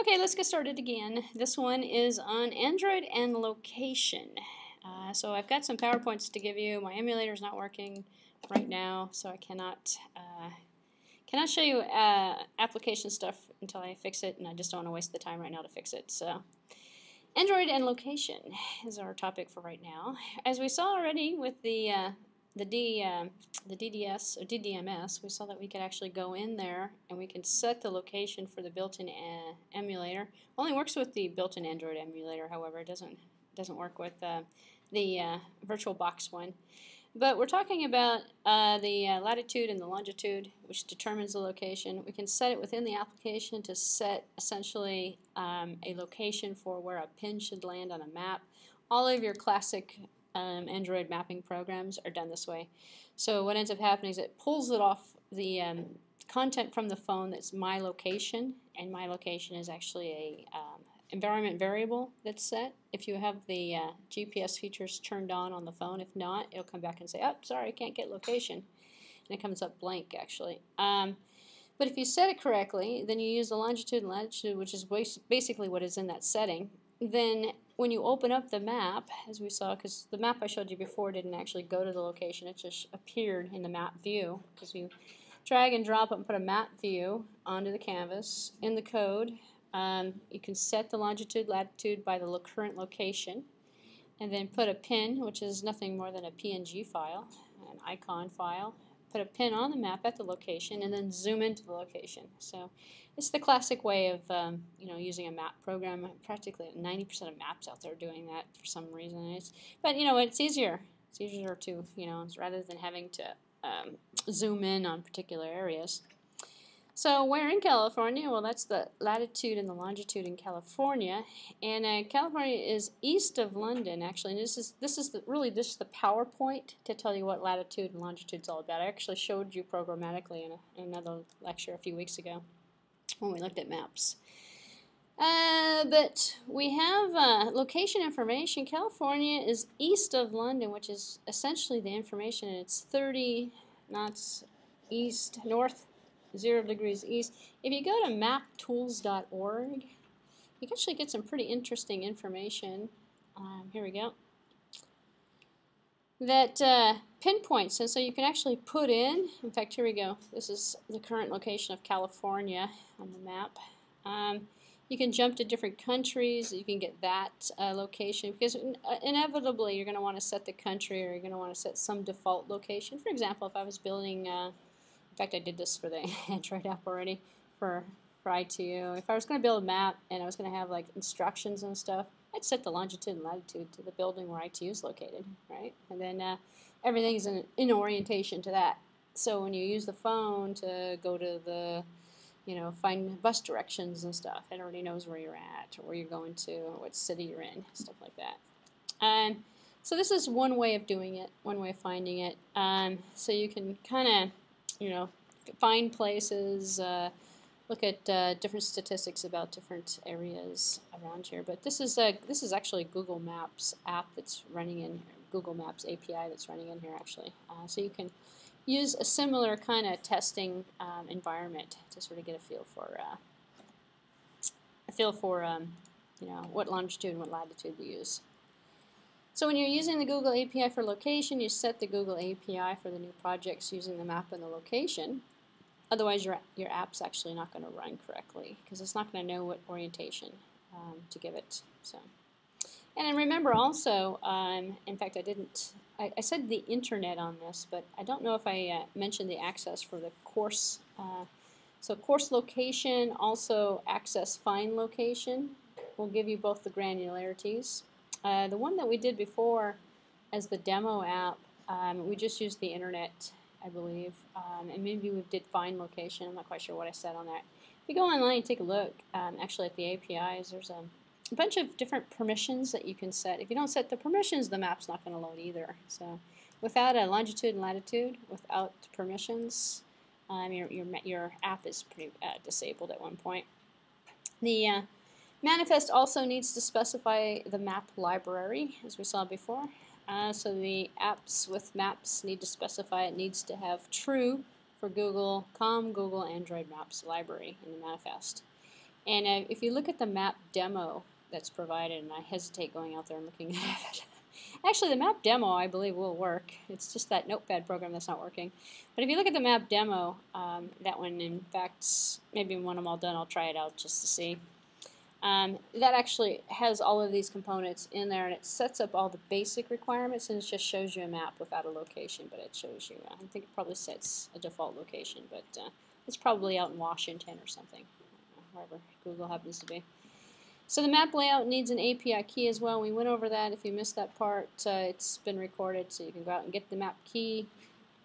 Okay, let's get started again. This one is on Android and location. So I've got some PowerPoints to give you. My emulator is not working right now, so I cannot show you application stuff until I fix it, and I just don't want to waste the time right now to fix it. So Android and location is our topic for right now. As we saw already with the DDS or DDMS, we saw that we could actually go in there and we can set the location for the built-in emulator. Only works with the built-in Android emulator, however, it doesn't work with the VirtualBox one. But we're talking about the latitude and the longitude, which determines the location. We can set it within the application to set essentially a location for where a pin should land on a map. All of your classic Android mapping programs are done this way. So what ends up happening is it pulls it off the content from the phone that's my location, and my location is actually a environment variable that's set. If you have the GPS features turned on the phone, if not, it'll come back and say, oh, sorry, I can't get location. And it comes up blank, actually. But if you set it correctly, then you use the longitude and latitude, which is basically what is in that setting. Then when you open up the map, as we saw, because the map I showed you before didn't actually go to the location, it just appeared in the map view, because you drag and drop it and put a map view onto the canvas. In the code, you can set the longitude, latitude by the current location, and then put a pin, which is nothing more than a PNG file, an icon file. Put a pin on the map at the location, and then zoom into the location. So it's the classic way of using a map program. Practically 90% of maps out there are doing that for some reason. But it's easier. It's easier to rather than having to zoom in on particular areas. So where in California? Well, that's the latitude and the longitude in California, and California is east of London, actually. And this is really just the PowerPoint to tell you what latitude and longitude is all about. I actually showed you programmatically in another lecture a few weeks ago when we looked at maps. But we have location information. California is east of London, which is essentially the information, and it's 30 knots east, north, 0 degrees east. If you go to maptools.org, you can actually get some pretty interesting information. Here we go. That pinpoints, and so you can actually put in fact, here we go. This is the current location of California on the map. You can jump to different countries. You can get that location, because inevitably you're going to want to set the country, or you're going to want to set some default location. For example, if I was building in fact, I did this for the Android app already for ITU. If I was going to build a map and I was going to have like instructions and stuff, I'd set the longitude and latitude to the building where ITU is located, right? And then everything is in orientation to that. So when you use the phone to go to the, find bus directions and stuff, it already knows where you're at, or where you're going to, or what city you're in, stuff like that. So this is one way of doing it, one way of finding it. So you can kind of find places, look at different statistics about different areas around here. But this is actually Google Maps app that's running in here, Google Maps API that's running in here actually. So you can use a similar kind of testing environment to sort of get a feel for what longitude and what latitude to use. So when you're using the Google API for location, you set the Google API for the new projects using the map and the location. Otherwise, your app's actually not going to run correctly, because it's not going to know what orientation to give it. So, and then remember also, in fact, I said the internet on this, but I don't know if I mentioned the access for the course. So course location, also access find location, will give you both the granularities. The one that we did before as the demo app, we just used the internet, I believe, and maybe we did find location. I'm not quite sure what I said on that. If you go online and take a look, actually at the APIs, there's a bunch of different permissions that you can set. If you don't set the permissions, the map's not going to load either. So without a longitude and latitude, without permissions, your app is pretty disabled at one point. The manifest also needs to specify the map library, as we saw before. So the apps with maps need to specify it needs to have true for Google Android Maps library in the manifest. And if you look at the map demo that's provided, and I hesitate going out there and looking at it. Actually, the map demo, I believe, will work. It's just that Notepad program that's not working. But if you look at the map demo, that one, in fact, maybe when I'm all done, I'll try it out just to see. That actually has all of these components in there, and it sets up all the basic requirements, and it just shows you a map without a location, but it shows you, I think it probably sets a default location, but it's probably out in Washington or something, wherever Google happens to be. So the map layout needs an API key as well. We went over that. If you missed that part, it's been recorded, so you can go out and get the map key.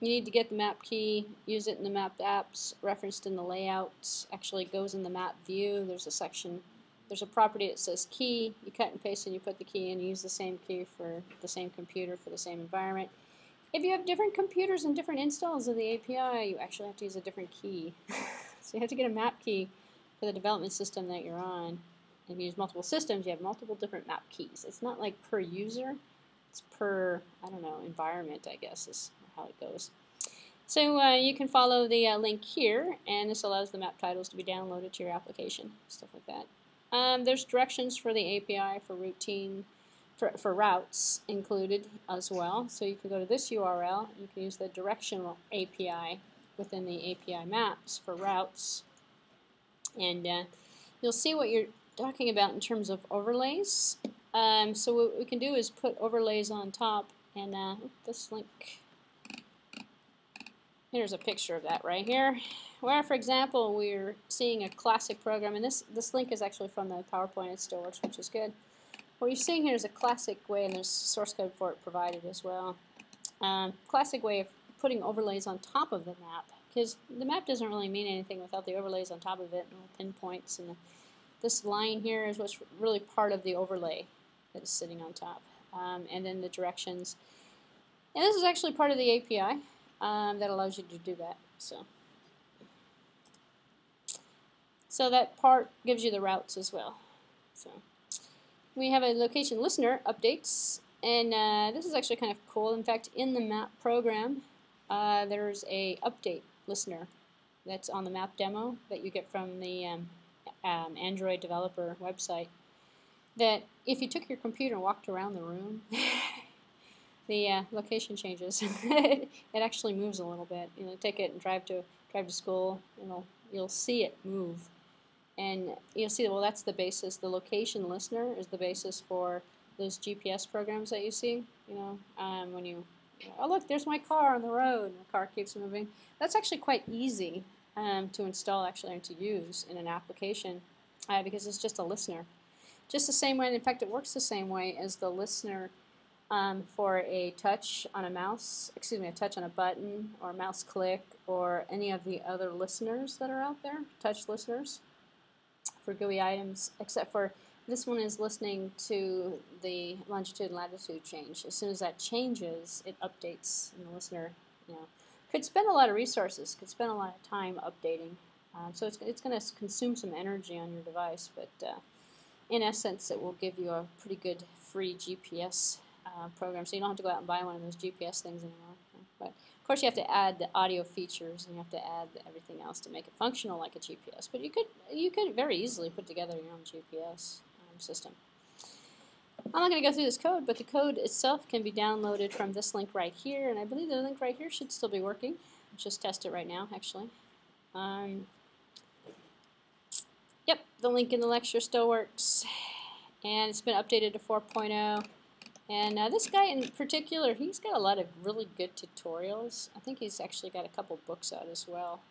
You need to get the map key, use it in the map apps, referenced in the layout. Actually goes in the map view. There's a section, there's a property that says key. You cut and paste and you put the key in. You use the same key for the same computer for the same environment. If you have different computers and different installs of the API, you actually have to use a different key. So you have to get a map key for the development system that you're on. If you use multiple systems, you have multiple different map keys. It's not like per user, it's per, I don't know, environment, I guess, is how it goes. So you can follow the link here, and this allows the map titles to be downloaded to your application, stuff like that. There's directions for the API for routine, for routes included as well. So you can go to this URL, you can use the directional API within the API maps for routes, and you'll see what you're talking about in terms of overlays. So what we can do is put overlays on top, and this link, here's a picture of that right here, where, for example, we're seeing a classic program, and this link is actually from the PowerPoint. It still works, which is good. What you're seeing here is a classic way, and there's source code for it provided as well. Classic way of putting overlays on top of the map, because the map doesn't really mean anything without the overlays on top of it, and pinpoints, and this line here is what's really part of the overlay that is sitting on top, and then the directions. And this is actually part of the API that allows you to do that. So that part gives you the routes as well. So we have a location listener updates, and this is actually kind of cool. In fact, in the map program, there's a update listener that's on the map demo that you get from the Android developer website, that if you took your computer and walked around the room, the location changes. It actually moves a little bit. You know, take it and drive to school. You'll see it move, and you'll see, well, that's the basis. The location listener is the basis for those GPS programs that you see. You know, when you, oh look, there's my car on the road, and the car keeps moving. That's actually quite easy to install actually and to use in an application because it's just a listener. Just the same way, and in fact it works the same way as the listener for a touch on a mouse, a touch on a button or a mouse click or any of the other listeners that are out there, touch listeners for GUI items, except for this one is listening to the longitude and latitude change. As soon as that changes, it updates, and the listener, could spend a lot of resources, could spend a lot of time updating. So it's going to consume some energy on your device, but in essence, it will give you a pretty good free GPS program, so you don't have to go out and buy one of those GPS things anymore. But of course, you have to add the audio features, and you have to add everything else to make it functional like a GPS. But you could very easily put together your own GPS system. I'm not going to go through this code, but the code itself can be downloaded from this link right here, and I believe the link right here should still be working. Let's just test it right now, actually. Yep, the link in the lecture still works, and it's been updated to 4.0. And this guy in particular, he's got a lot of really good tutorials. I think he's actually got a couple books out as well.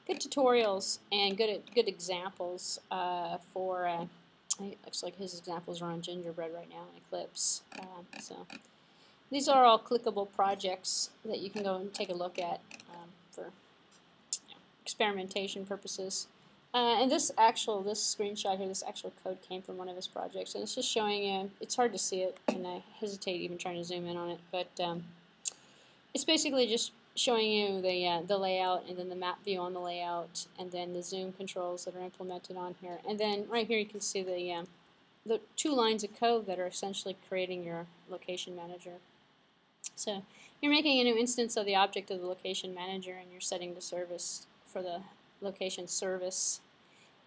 Good tutorials and good examples for. It looks like his examples are on Gingerbread right now in Eclipse. So these are all clickable projects that you can go and take a look at for experimentation purposes. And this screenshot here, this actual code came from one of his projects, and it's just showing you, it's hard to see it, and I hesitate even trying to zoom in on it, but it's basically just showing you the layout, and then the map view on the layout, and then the zoom controls that are implemented on here. And then right here you can see the 2 lines of code that are essentially creating your location manager. So you're making a new instance of the object of the location manager, and you're setting the service for the location service.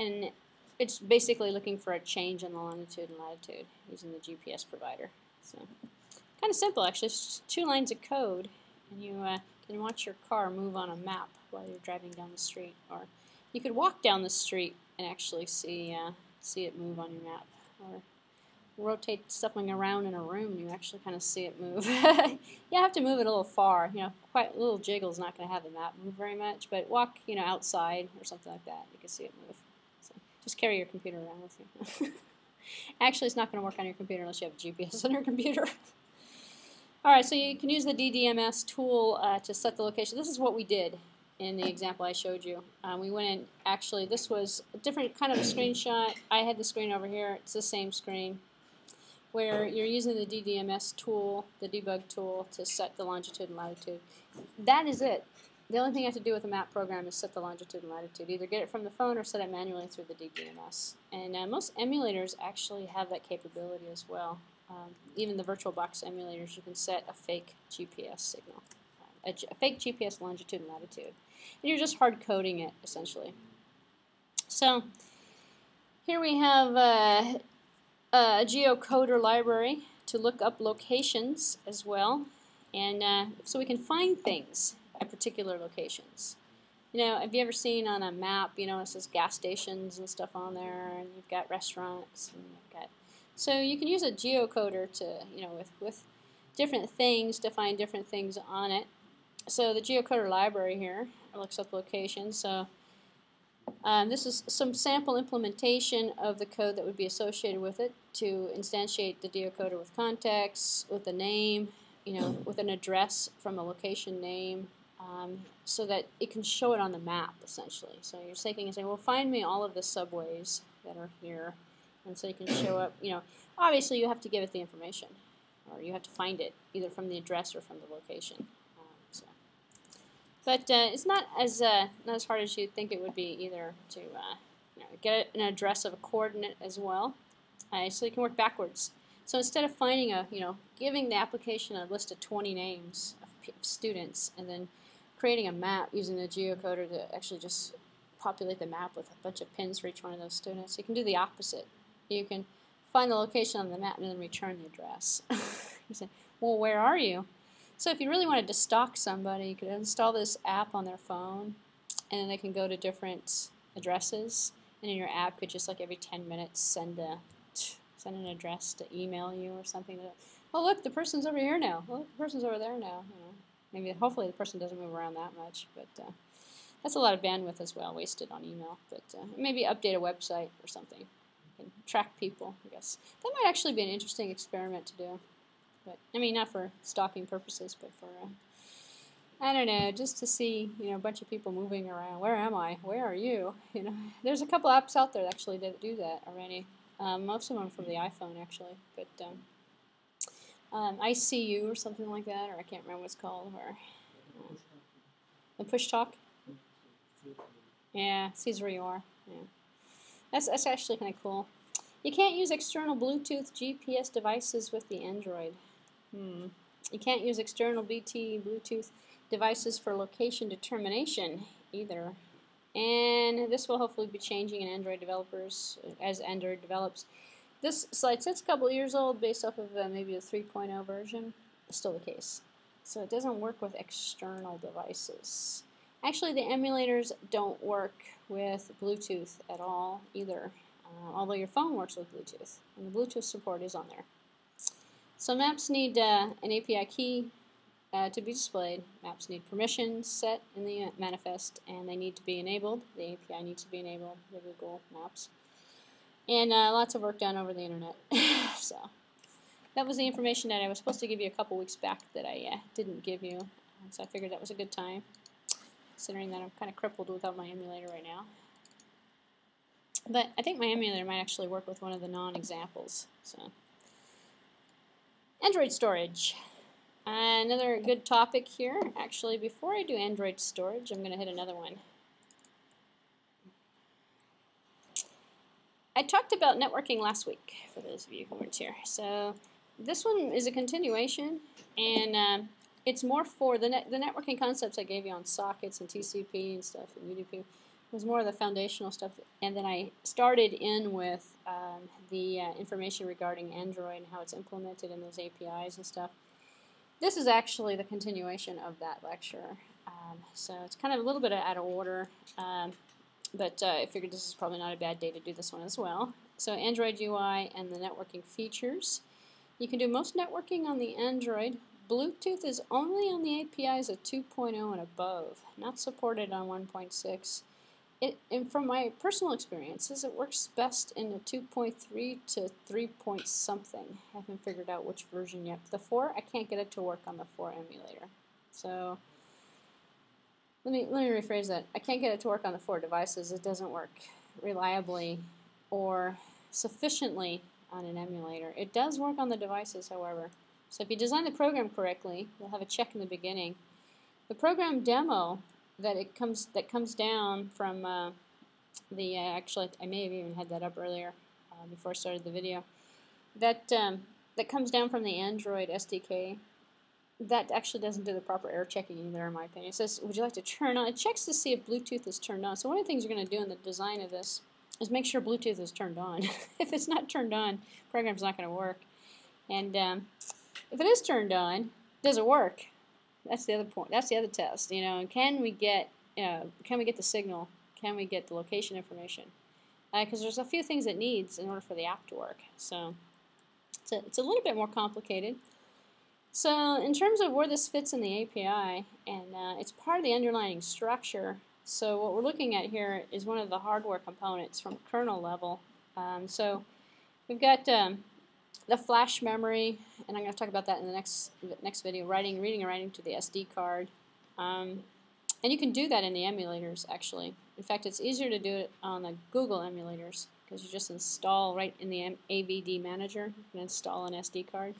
And it's basically looking for a change in the longitude and latitude using the GPS provider. So kind of simple, actually. It's just 2 lines of code, and you can watch your car move on a map while you're driving down the street, or you could walk down the street and actually see it move on your map, or rotate something around in a room, you actually kind of see it move. You have to move it a little far. Quite a little jiggle is not going to have the map move very much, but walk, outside or something like that, you can see it move. So just carry your computer around with you. Actually, it's not going to work on your computer unless you have GPS on your computer. All right, so you can use the DDMS tool to set the location. This is what we did in the example I showed you. We went in, actually, this was a different kind of a screenshot. I had the screen over here. It's the same screen, where you're using the DDMS tool, the debug tool, to set the longitude and latitude. That is it. The only thing you have to do with the map program is set the longitude and latitude. Either get it from the phone or set it manually through the DDMS. And most emulators actually have that capability as well. Even the VirtualBox emulators, you can set a fake GPS signal, a fake GPS longitude and latitude. And you're just hard coding it, essentially. So here we have a geocoder library to look up locations as well, and so we can find things at particular locations. Have you ever seen on a map, it says gas stations and stuff on there, and you've got restaurants, and you've got, so you can use a geocoder to, with different things to find different things on it. So the geocoder library here looks up locations. So this is some sample implementation of the code that would be associated with it to instantiate the geocoder with context, with a name, with an address from a location name, so that it can show it on the map, essentially. So you're taking and saying, well, find me all of the subways that are here. And so you can show up, obviously you have to give it the information, or you have to find it either from the address or from the location. But it's not as hard as you'd think it would be either to get an address of a coordinate as well. So you can work backwards. So instead of finding giving the application a list of 20 names of students and then creating a map using the geocoder to actually just populate the map with a bunch of pins for each one of those students, you can do the opposite. You can find the location on the map and then return the address. You say, well, where are you? So if you really wanted to stalk somebody, you could install this app on their phone, and then they can go to different addresses, and in your app could just like every 10 minutes send an address to email you or something. Oh, look, the person's over here now. Oh, look, the person's over there now. Maybe, hopefully the person doesn't move around that much, but that's a lot of bandwidth as well, wasted on email. But maybe update a website or something. You can track people, I guess. That might actually be an interesting experiment to do. But, not for stalking purposes, but for, I don't know, just to see, a bunch of people moving around. Where am I? Where are you? There's a couple apps out there actually that do that already. Most of them from the iPhone, actually. But ICU or something like that, or I can't remember what it's called. Or the push talk. Yeah, sees where you are. Yeah, that's actually kind of cool. You can't use external Bluetooth GPS devices with the Android. You can't use external Bluetooth devices for location determination either. And this will hopefully be changing in Android developers as Android develops. This slide says it's a couple years old based off of maybe a 3.0 version. It's still the case. So it doesn't work with external devices. Actually, the emulators don't work with Bluetooth at all either. Although your phone works with Bluetooth, and the Bluetooth support is on there. So maps need an API key to be displayed. Maps need permissions set in the manifest, and they need to be enabled. The API needs to be enabled, the Google Maps. And lots of work done over the internet. So that was the information that I was supposed to give you a couple weeks back that I didn't give you. And so I figured that was a good time, considering that I'm kind of crippled without my emulator right now. But I think my emulator might actually work with one of the non-examples. So, Android storage. Another good topic here. Actually, before I do Android storage, I'm going to hit another one. I talked about networking last week, for those of you who weren't here. So, this one is a continuation, and it's more for the networking concepts I gave you on sockets and TCP and stuff and UDP. was more of the foundational stuff, and then I started in with the information regarding Android and how it's implemented in those APIs and stuff. This is actually the continuation of that lecture, so it's kind of a little bit out of order, but I figured this is probably not a bad day to do this one as well. So Android UI and the networking features. You can do most networking on the Android. Bluetooth is only on the APIs of 2.0 and above, not supported on 1.6. And from my personal experiences, it works best in a 2.3 to 3 point something. I haven't figured out which version yet. The 4, I can't get it to work on the 4 emulator. So let me rephrase that. I can't get it to work on the 4 devices. It doesn't work reliably or sufficiently on an emulator. It does work on the devices, however. So if you design the program correctly, you'll have a check in the beginning. The program demo that comes down from actually I may have even had that up earlier before I started the video. That comes down from the Android SDK. That actually doesn't do the proper error checking either, in my opinion. It says, would you like to turn on? It checks to see if Bluetooth is turned on. So one of the things you're going to do in the design of this is make sure Bluetooth is turned on. If it's not turned on, the program's not going to work. And if it is turned on, does it work? That's the other point. That's the other test. You know, can we get the signal? Can we get the location information? Because there's a few things it needs in order for the app to work. So it's a little bit more complicated. So in terms of where this fits in the API, and it's part of the underlying structure. So what we're looking at here is one of the hardware components from kernel level. So we've got the flash memory, and I'm going to talk about that in the next video, reading and writing to the SD card. And you can do that in the emulators, actually. In fact, it's easier to do it on the Google emulators, because you just install right in the AVD manager. You can install an SD card,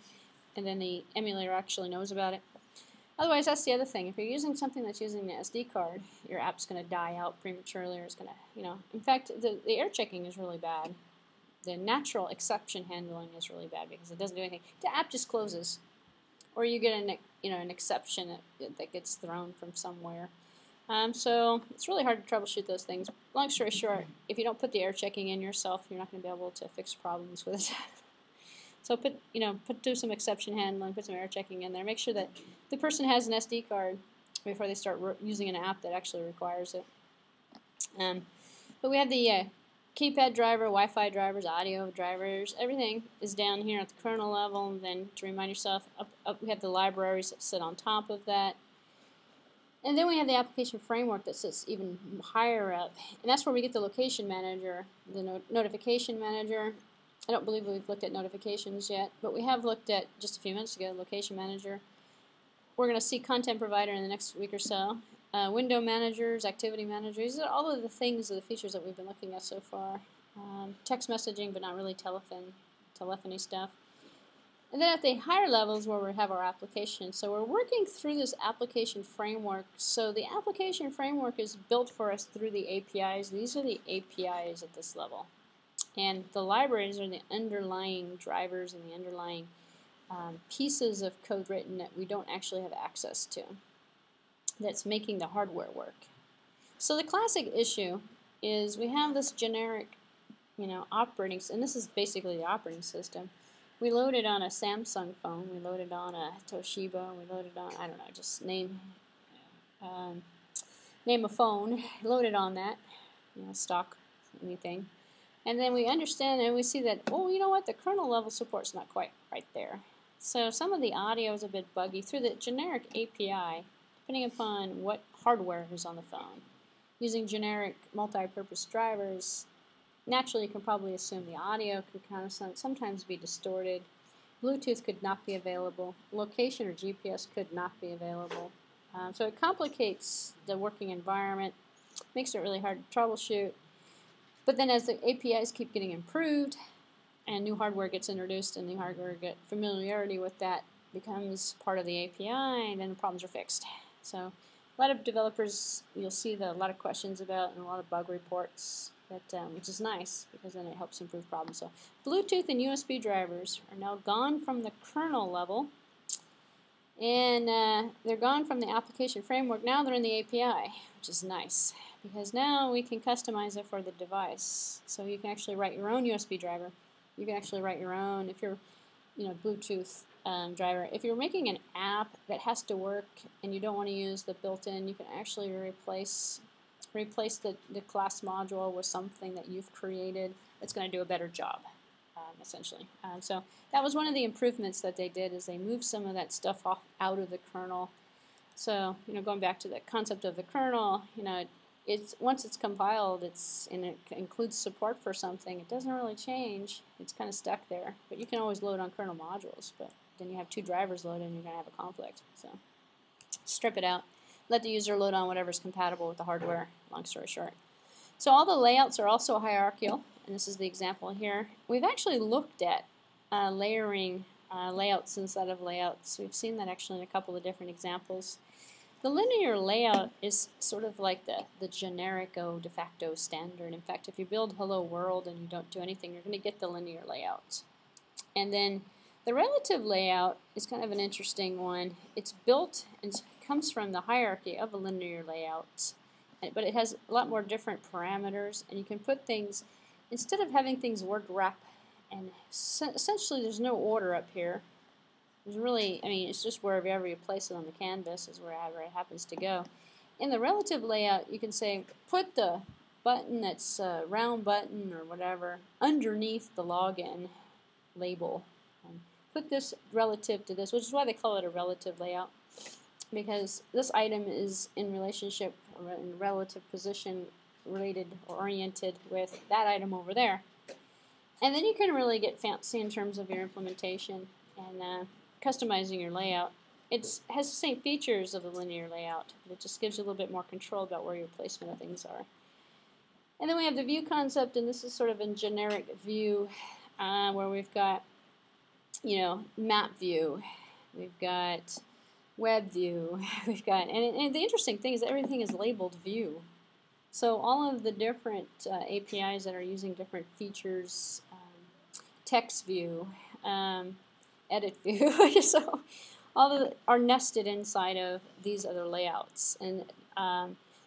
and then the emulator actually knows about it. Otherwise, that's the other thing. If you're using something that's using the SD card, your app's going to die out prematurely, or it's going to, in fact, the error checking is really bad. The natural exception handling is really bad because it doesn't do anything. The app just closes, or you get an exception that gets thrown from somewhere. So it's really hard to troubleshoot those things. Long story short, if you don't put the error checking in yourself, you're not going to be able to fix problems with it. So do some exception handling, put some error checking in there. Make sure that the person has an SD card before they start using an app that actually requires it. But we have the keypad driver, Wi-Fi drivers, audio drivers, everything is down here at the kernel level. And then to remind yourself, we have the libraries that sit on top of that. And then we have the application framework that sits even higher up. And that's where we get the location manager, the notification manager. I don't believe we've looked at notifications yet, but we have looked at, just a few minutes ago, location manager. We're going to see content provider in the next week or so. Window managers, activity managers, these are all of the things, the features that we've been looking at so far. Text messaging, but not really telephony stuff. And then at the higher levels where we have our application. So we're working through this application framework. So the application framework is built for us through the APIs. These are the APIs at this level. And the libraries are the underlying drivers and the underlying pieces of code written that we don't actually have access to, that's making the hardware work. So the classic issue is we have this generic, operating, and this is basically the operating system. We load it on a Samsung phone, we load it on a Toshiba, we load it on, I don't know, just name a phone, load it on that, stock, anything. And then we understand and we see that, oh, you know what, the kernel level support's not quite right there. So some of the audio is a bit buggy through the generic API, depending upon what hardware is on the phone. Using generic multi-purpose drivers, naturally you can probably assume the audio could kind of sometimes be distorted. Bluetooth could not be available. Location or GPS could not be available. So it complicates the working environment, makes it really hard to troubleshoot. But then as the APIs keep getting improved and new hardware gets introduced and the hardware get familiarity with that becomes part of the API, and then the problems are fixed. So a lot of developers, you'll see a lot of questions about and a lot of bug reports, which is nice because then it helps improve problems. So Bluetooth and USB drivers are now gone from the kernel level, and they're gone from the application framework. Now they're in the API, which is nice because now we can customize it for the device. So you can actually write your own USB driver. You can actually write your own, if you're, Bluetooth driver. If you're making an app that has to work and you don't want to use the built-in, you can actually replace the class module with something that you've created that's going to do a better job, essentially. So that was one of the improvements that they did, is they moved some of that stuff out of the kernel. So, going back to the concept of the kernel, it's once it's compiled, and it includes support for something, it doesn't really change. It's kind of stuck there. But you can always load on kernel modules, but then you have two drivers loaded and you're going to have a conflict. So strip it out. Let the user load on whatever's compatible with the hardware, long story short. So all the layouts are also hierarchical, and this is the example here. We've actually looked at layering layouts inside of layouts. We've seen that actually in a couple of different examples. The linear layout is sort of like the generico de facto standard. In fact, if you build Hello World and you don't do anything, you're going to get the linear layout. And then the relative layout is kind of an interesting one. It's built and comes from the hierarchy of a linear layout, but it has a lot more different parameters, and you can put things, instead of having things word wrap, and essentially there's no order up here. There's really, it's just wherever you place it on the canvas is wherever it happens to go. In the relative layout, you can say, put the button that's a round button or whatever underneath the login label. Put this relative to this, which is why they call it a relative layout, because this item is in relationship or in relative position related or oriented with that item over there. And then you can really get fancy in terms of your implementation and customizing your layout. It has the same features of the linear layout, but it just gives you a little bit more control about where your placement of things are. And then we have the view concept, and this is sort of a generic view where we've got, map view, we've got web view, we've got, and the interesting thing is that everything is labeled view. So all of the different APIs that are using different features, text view, edit view, so all are nested inside of these other layouts. And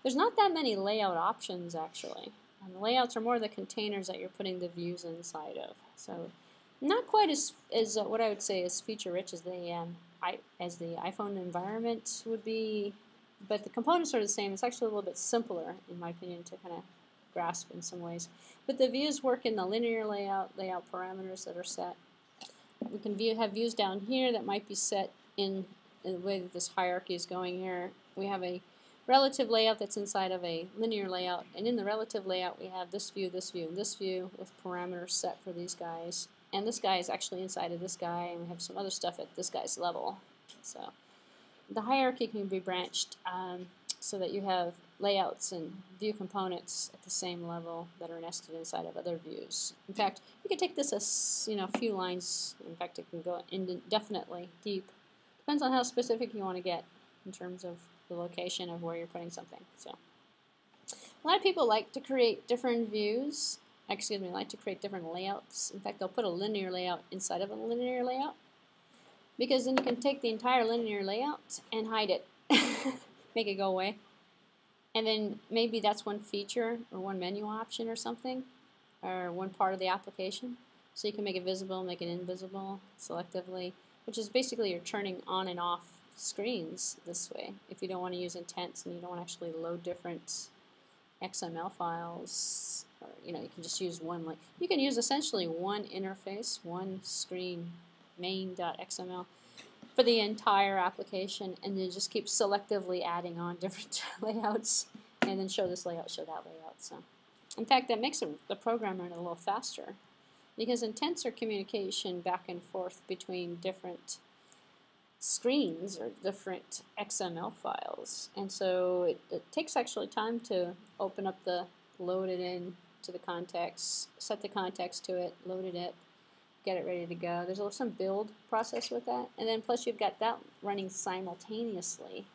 there's not that many layout options actually. The layouts are more the containers that you're putting the views inside of. So not quite as what I would say is feature rich as the iPhone environment would be, but the components are the same. It's actually a little bit simpler, in my opinion, to kind of grasp in some ways. But the views work in the linear layout parameters that are set. We can have views down here that might be set in the way that this hierarchy is going here. We have a relative layout that's inside of a linear layout, and in the relative layout we have this view, and this view with parameters set for these guys. And this guy is actually inside of this guy, and we have some other stuff at this guy's level. So the hierarchy can be branched so that you have layouts and view components at the same level that are nested inside of other views. In fact, you can take this as a few lines. In fact, it can go indefinitely deep. Depends on how specific you want to get in terms of the location of where you're putting something. So a lot of people like to create different views. Like to create different layouts. In fact, they'll put a linear layout inside of a linear layout, because then you can take the entire linear layout and hide it, make it go away. And then maybe that's one feature or one menu option or something, or one part of the application. So you can make it visible, make it invisible selectively, which is basically you're turning on and off screens this way. If you don't want to use intents and you don't want to actually load different XML files, or you can just use one. You can use essentially one interface, one screen, main.xml, for the entire application, and then just keep selectively adding on different layouts, and then show this layout, show that layout. So, in fact, that makes the program run a little faster, because intents are communication back and forth between different screens or different XML files, and so it takes actually time to open up load it in to the context, set the context to it, load it in, get it ready to go. There's some build process with that, and then plus you've got that running simultaneously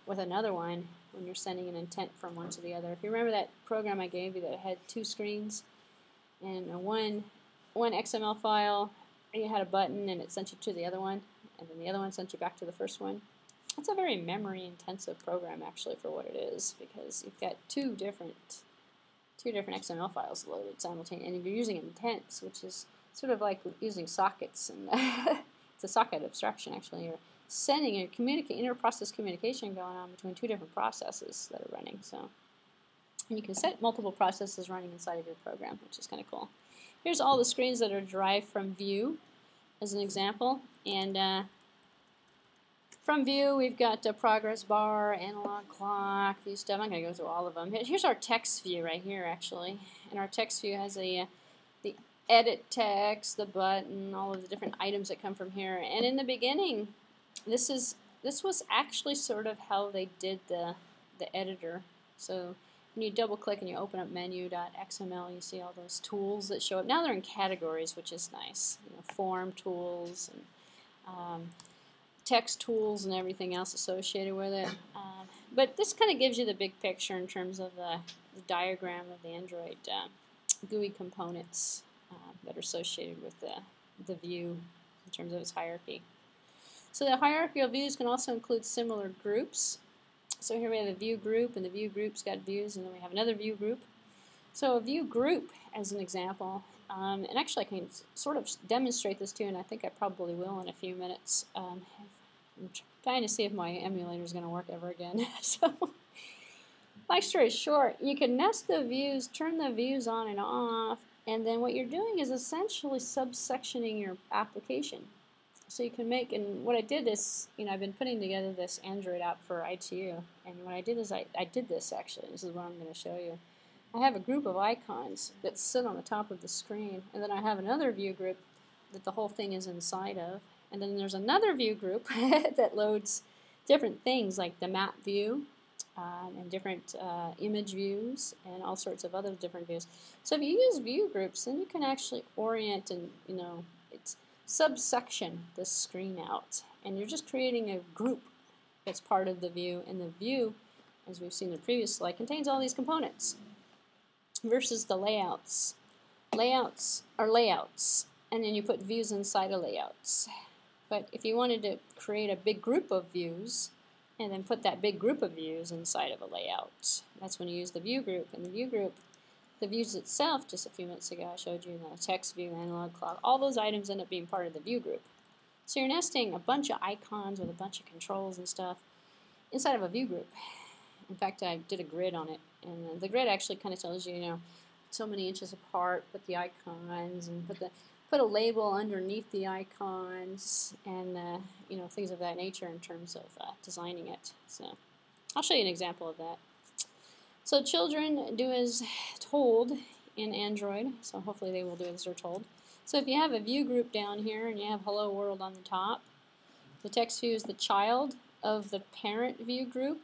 with another one when you're sending an intent from one to the other. If you remember that program I gave you that had two screens and one XML file, you had a button and it sent you to the other one, and then the other one sent you back to the first one. It's a very memory-intensive program actually for what it is, because you've got two different XML files loaded simultaneously, and you're using intents, which is sort of like using sockets, and it's a socket abstraction actually. You're sending a inter-process communication going on between two different processes that are running. So, and you can set multiple processes running inside of your program, which is kind of cool. Here's all the screens that are derived from View as an example, and from View we've got a progress bar, analog clock, these stuff. I'm going to go through all of them. Here's our text view right here actually, and our text view has the edit text, the button, all of the different items that come from here. And in the beginning, this was actually sort of how they did the editor. So when you double click and you open up menu.xml, you see all those tools that show up. Now they're in categories, which is nice. You know, form tools and text tools and everything else associated with it. But this kind of gives you the big picture in terms of the diagram of the Android GUI components that are associated with the view in terms of its hierarchy. So the hierarchy of views can also include similar groups. So here we have a view group, and the view group's got views, and then we have another view group. So a view group, as an example, and actually I can sort of demonstrate this too, and I think I probably will in a few minutes. I'm trying to see if my emulator is going to work ever again. So, long story short, you can nest the views, turn the views on and off, and then what you're doing is essentially subsectioning your application. So you can make, and what I did is, you know, I've been putting together this Android app for ITU, and what I did is I did this actually. This is what I'm going to show you. I have a group of icons that sit on the top of the screen, and then I have another view group that the whole thing is inside of, and then there's another view group that loads different things like the map view and different image views and all sorts of other different views. So if you use view groups, then you can actually orient and, you know, it's subsection this screen out, and you're just creating a group that's part of the view, and the view, as we've seen in the previous slide, contains all these components versus the layouts. Layouts are layouts, and then you put views inside of layouts. But if you wanted to create a big group of views and then put that big group of views inside of a layout, that's when you use the view group. And the view group, the views itself, just a few minutes ago I showed you the text view, analog clock, all those items end up being part of the view group. So you're nesting a bunch of icons with a bunch of controls and stuff inside of a view group. In fact, I did a grid on it, and the grid actually kind of tells you, you know, so many inches apart, put the icons, and put a label underneath the icons, and you know, things of that nature in terms of designing it. So I'll show you an example of that. So children do as told in Android, so hopefully they will do as they're told. So if you have a view group down here and you have Hello World on the top, the text view is the child of the parent view group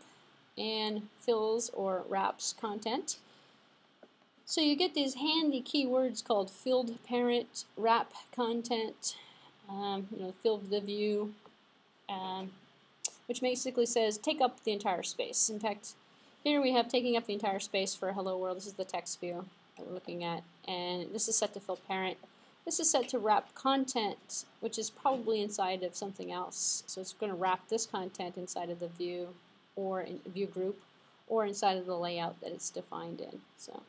and fills or wraps content. So you get these handy keywords called filled parent, wrap content, you know, filled the view, which basically says take up the entire space. In fact, here we have taking up the entire space for Hello World. This is the text view that we're looking at, and this is set to fill parent. This is set to wrap content, which is probably inside of something else. So it's going to wrap this content inside of the view or in view group or inside of the layout that it's defined in. So,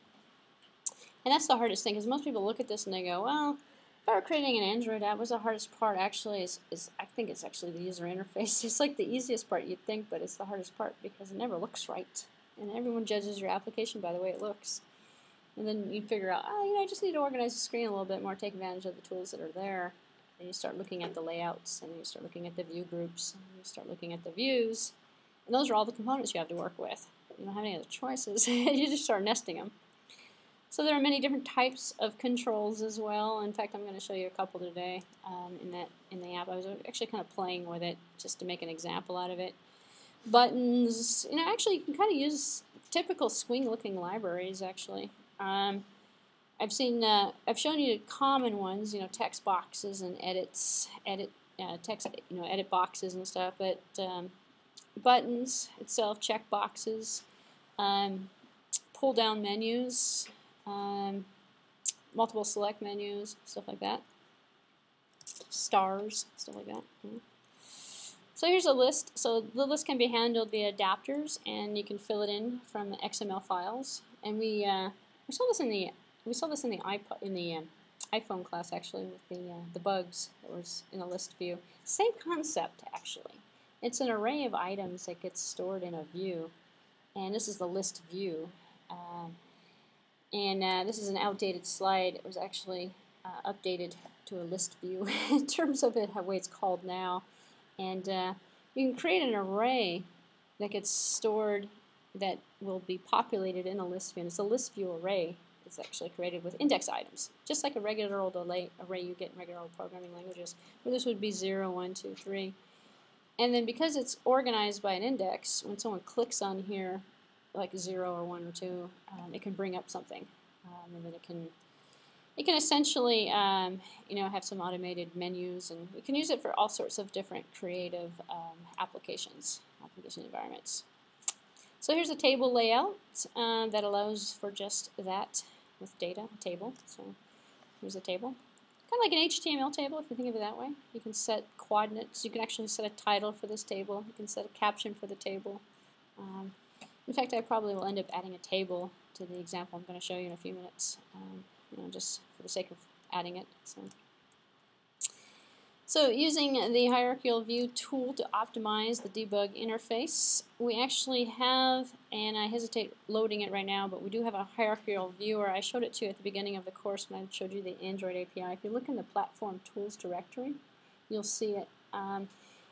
and that's the hardest thing, because most people look at this and they go, well, if I were creating an Android app, what's the hardest part actually is I think it's actually the user interface. It's like the easiest part you'd think, but it's the hardest part because it never looks right. And everyone judges your application by the way it looks. And then you figure out, oh, you know, I just need to organize the screen a little bit more, take advantage of the tools that are there. And you start looking at the layouts, and you start looking at the view groups, and you start looking at the views. And those are all the components you have to work with. You don't have any other choices. You just start nesting them. So there are many different types of controls as well. In fact, I'm going to show you a couple today in the app. I was actually kind of playing with it just to make an example out of it. Buttons, you know, actually you can kind of use typical swing-looking libraries actually. I've shown you common ones, you know, text boxes and text, you know, edit boxes and stuff. But buttons itself, check boxes, pull-down menus, multiple select menus, stuff like that. Stars, stuff like that. So here's a list. So the list can be handled via adapters, and you can fill it in from the XML files. And we saw this in the iPhone class actually with the bugs that was in a list view. Same concept actually. It's an array of items that gets stored in a view, and this is the list view. This is an outdated slide. It was actually updated to a list view in terms of the way it's called now. And you can create an array that gets stored that will be populated in a list view. And it's a list view array. It's actually created with index items, just like a regular old array you get in regular old programming languages, where this would be 0, 1, 2, 3. And then because it's organized by an index, when someone clicks on here, like 0 or 1 or 2, it can bring up something, and then it can essentially have some automated menus, and you can use it for all sorts of different creative application environments. So here's a table layout that allows for just that with data, a table. So here's a table. Kind of like an HTML table if you think of it that way. You can set coordinates. You can actually set a title for this table. You can set a caption for the table. In fact, I probably will end up adding a table to the example I'm going to show you in a few minutes, just for the sake of adding it. So using the hierarchical view tool to optimize the debug interface, we actually have, and I hesitate loading it right now, but we do have a hierarchical viewer. I showed it to you at the beginning of the course when I showed you the Android API. If you look in the platform tools directory, you'll see it. And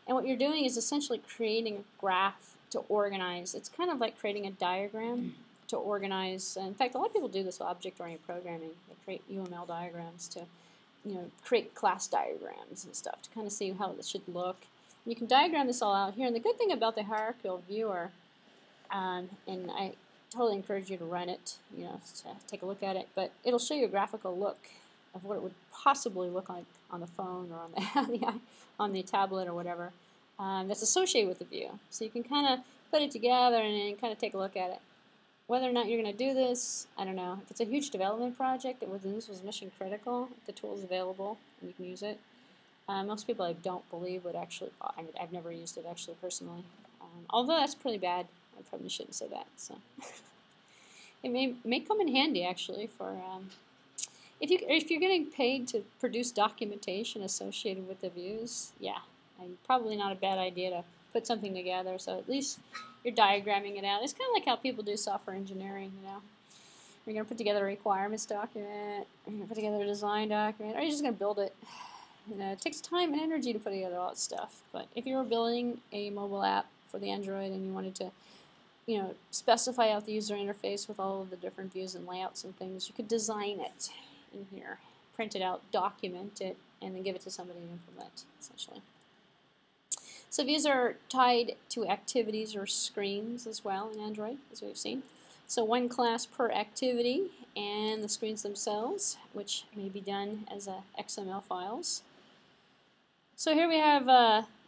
what you're doing is essentially creating a graph to organize. It's kind of like creating a diagram to organize. In fact, a lot of people do this with object-oriented programming. They create UML diagrams to create class diagrams and stuff to kind of see how this should look. And you can diagram this all out here. And the good thing about the hierarchical viewer, and I totally encourage you to run it, to take a look at it, but it'll show you a graphical look of what it would possibly look like on the phone or on the tablet or whatever that's associated with the view. So you can kind of put it together and then kind of take a look at it. Whether or not you're going to do this, I don't know. If it's a huge development project, this was mission critical, the tool is available and you can use it. Most people I don't believe would actually, I've never used it actually personally. Although that's pretty bad, I probably shouldn't say that. So it may come in handy actually for if you're getting paid to produce documentation associated with the views. Yeah, probably not a bad idea to put something together, so at least you're diagramming it out. It's kind of like how people do software engineering, You're going to put together a requirements document, you're going to put together a design document, or you're just going to build it. It takes time and energy to put together all that stuff. But if you were building a mobile app for the Android and you wanted to, specify out the user interface with all of the different views and layouts and things, you could design it in here, print it out, document it, and then give it to somebody to implement, essentially. So views are tied to activities or screens as well in Android, as we've seen. So one class per activity, and the screens themselves, which may be done as XML files. So here we have,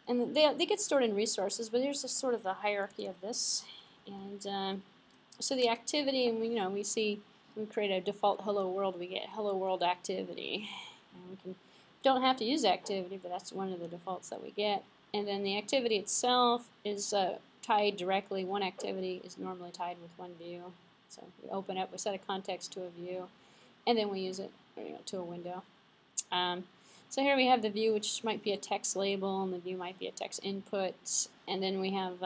and they get stored in resources, but here's sort of the hierarchy of this. And so the activity, and we see we create a default hello world, we get hello world activity. And we don't have to use activity, but that's one of the defaults that we get. And then the activity itself is tied directly. One activity is normally tied with one view. So we open up, we set a context to a view, and then we use it to a window. So here we have the view, which might be a text label, and the view might be a text input. And then we have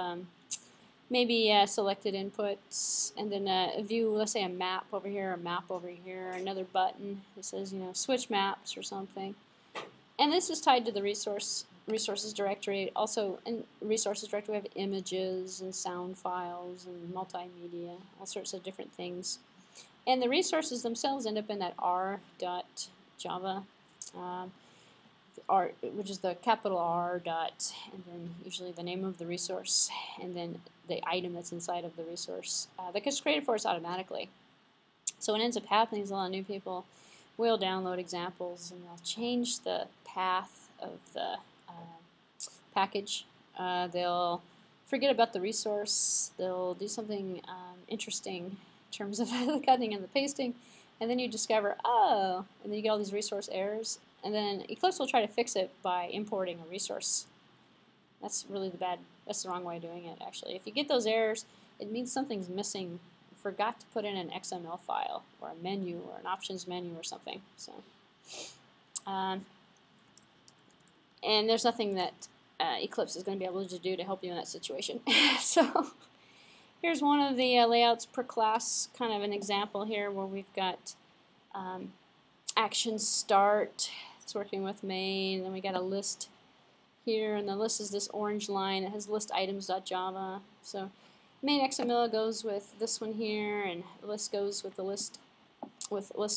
maybe selected inputs, and then a view, let's say a map over here, a map over here, another button that says, switch maps or something. And this is tied to the resources directory. Also in resources directory we have images and sound files and multimedia, all sorts of different things. And the resources themselves end up in that r.java, which is the capital R dot, and then usually the name of the resource, and then the item that's inside of the resource that gets created for us automatically. So what ends up happening is a lot of new people will download examples and they'll change the path of the package. They'll forget about the resource. They'll do something interesting in terms of the cutting and the pasting, and then you discover, oh, and then you get all these resource errors, and then Eclipse will try to fix it by importing a resource That's really that's the wrong way of doing it, actually. If you get those errors, it means something's missing. You forgot to put in an XML file or a menu or an options menu or something. So, and there's nothing that Eclipse is going to be able to do to help you in that situation. So here's one of the layouts per class, kind of an example here where we've got action start. It's working with main. Then we got a list here, and the list is this orange line. It has list items.java. So main XML goes with this one here, and the list goes with the list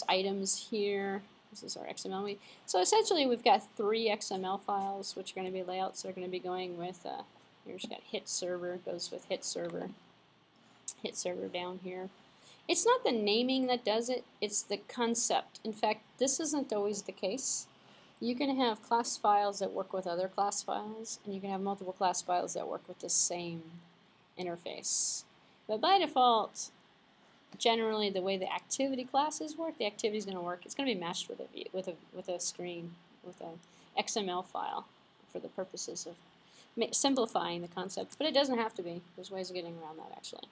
items here. This is our XML. So essentially we've got 3 XML files, which are going to be layouts that are going to be going with, here's got hit server, goes with hit server down here. It's not the naming that does it, it's the concept. In fact, this isn't always the case. You can have class files that work with other class files, and you can have multiple class files that work with the same interface. But by default, generally the way the activity classes work, the activity is going to work. It's going to be matched with a screen, with an XML file for the purposes of simplifying the concept. But it doesn't have to be. There's ways of getting around that, actually.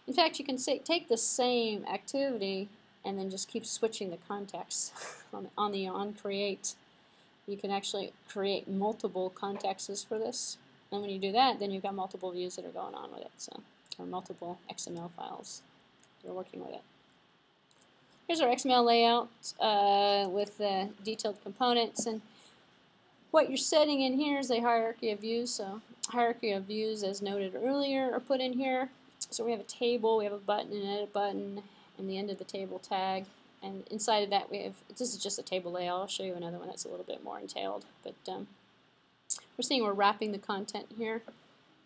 In fact, you can take the same activity and then just keep switching the context on create. You can actually create multiple contexts for this. And when you do that, then you've got multiple views that are going on with it, so, or multiple XML files that are working with it. Here's our XML layout with the detailed components, and what you're setting in here is a hierarchy of views. So hierarchy of views, as noted earlier, are put in here. So we have a table, we have a button, an edit button, and the end of the table tag. And inside of that we have, this is just a table layout. I'll show you another one that's a little bit more entailed. But we're seeing we're wrapping the content here,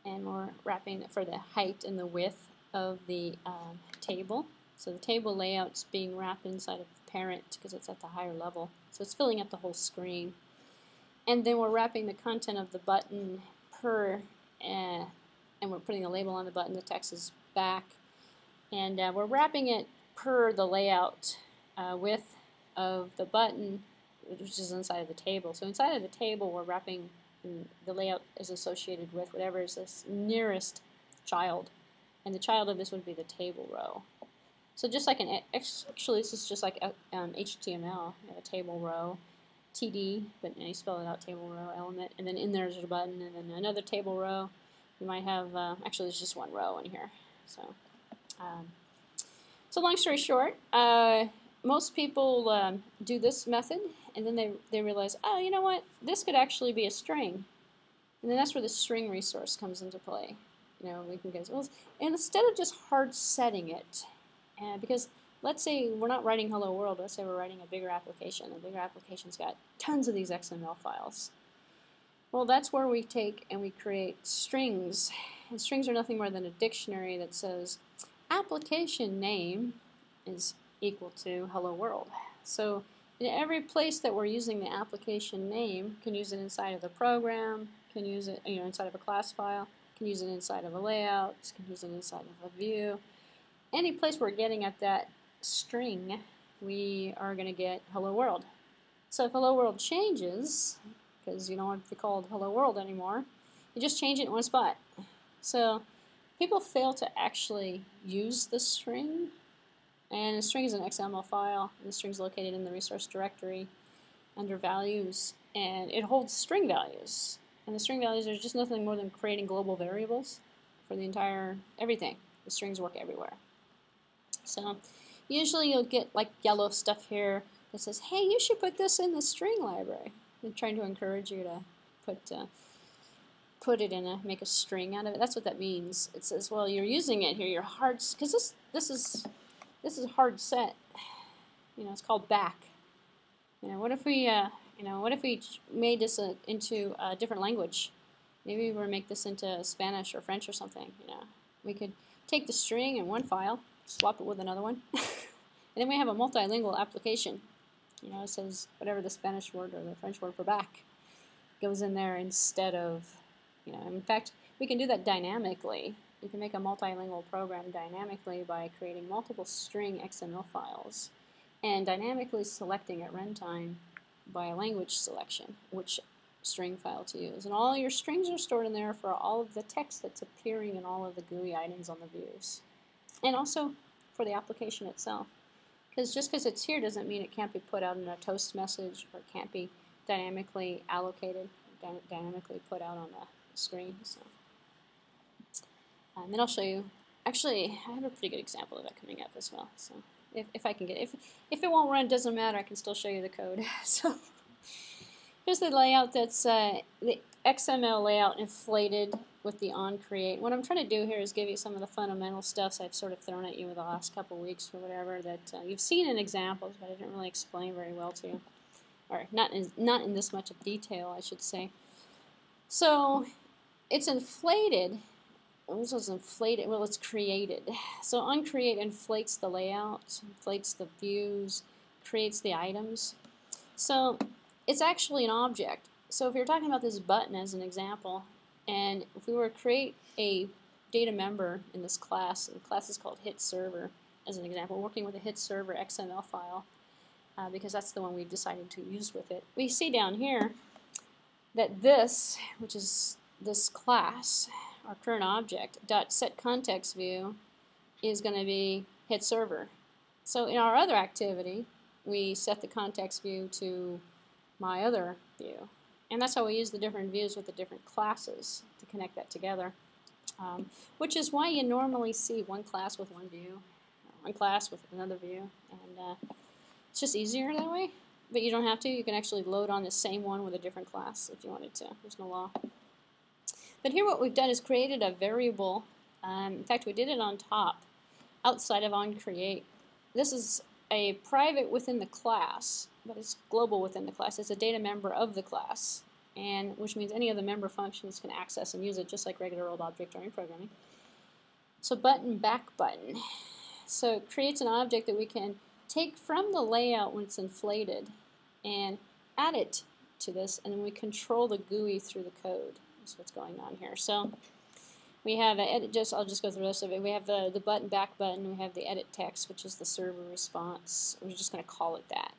and we're wrapping it for the height and the width of the table. So the table layout's being wrapped inside of the parent because it's at the higher level. So it's filling up the whole screen. And then we're wrapping the content of the button per, and we're putting a label on the button. The text is back. And we're wrapping it per the layout width of the button, which is inside of the table. So inside of the table, we're wrapping, and the layout is associated with whatever is this nearest child. And the child of this would be the table row. So just like actually this is just like HTML, you have a table row, TD, but you spell it out, table row element, and then in there's a button, and then another table row. You might have, actually there's just one row in here. So long story short, most people do this method, and then they realize, oh, you know what, this could actually be a string. And then that's where the string resource comes into play. You know, we can go, well, and instead of just hard setting it, because let's say we're not writing Hello World, let's say we're writing a bigger application. The bigger application's got tons of these XML files. Well, that's where we take and we create strings. And strings are nothing more than a dictionary that says application name is equal to Hello World. So in every place that we're using the application name, can use it inside of the program, can use it inside of a class file, can use it inside of a layout, can use it inside of a view. Any place we're getting at that string, we are going to get Hello World. So if Hello World changes, because you don't want it to be called Hello World anymore, you just change it in one spot. So people fail to actually use the string, and the string is an XML file, and the string is located in the resource directory under values, and it holds string values. And the string values are just nothing more than creating global variables for the entire everything. The strings work everywhere. So usually you'll get like yellow stuff here that says, hey, you should put this in the string library. They're trying to encourage you to put it in make a string out of it. That's what that means. It says, well, you're using it here. You're hard, because this is hard set. It's called back. What if we made this into a different language? Maybe we make this into Spanish or French or something. We could take the string in one file, swap it with another one, and then we have a multilingual application. It says whatever the Spanish word or the French word for back goes in there instead of, in fact, we can do that dynamically. You can make a multilingual program dynamically by creating multiple string XML files and dynamically selecting at runtime by a language selection, which string file to use. And all your strings are stored in there for all of the text that's appearing in all of the GUI items on the views. And also for the application itself. Because just because it's here doesn't mean it can't be put out in a toast message or it can't be dynamically allocated, dynamically put out on the screen. So. Then I'll show you. Actually, I have a pretty good example of that coming up as well. So if I can get if it won't run, it doesn't matter. I can still show you the code. So here's the layout. That's the XML layout inflated with the onCreate. What I'm trying to do here is give you some of the fundamental stuff I've sort of thrown at you in the last couple weeks or whatever that you've seen in examples, but I didn't really explain very well to you, or not in this much of detail, I should say. So it's inflated. This was inflated. Well, it's created. So onCreate inflates the layout, inflates the views, creates the items. So it's actually an object. So if you're talking about this button as an example, and if we were to create a data member in this class, the class is called hit server as an example, working with a hit server XML file, because that's the one we've decided to use with it. We see down here that this, which is this class, our current object, .setContextView, is going to be hit server. So in our other activity, we set the context view to my other view. And that's how we use the different views with the different classes to connect that together. Which is why you normally see one class with one view, one class with another view. And it's just easier that way. But you don't have to. You can actually load on the same one with a different class if you wanted to. There's no law. But here what we've done is created a variable. In fact, we did it on top, outside of onCreate. This is a private within the class, but it's global within the class. It's a data member of the class, and which means any of the member functions can access and use it just like regular old object-oriented programming. So button back button. So it creates an object that we can take from the layout when it's inflated and add it to this, and then we control the GUI through the code. That's what's going on here. So we have I'll just go through the rest of it. We have the button back button. We have the edit text, which is the server response. We're just going to call it that.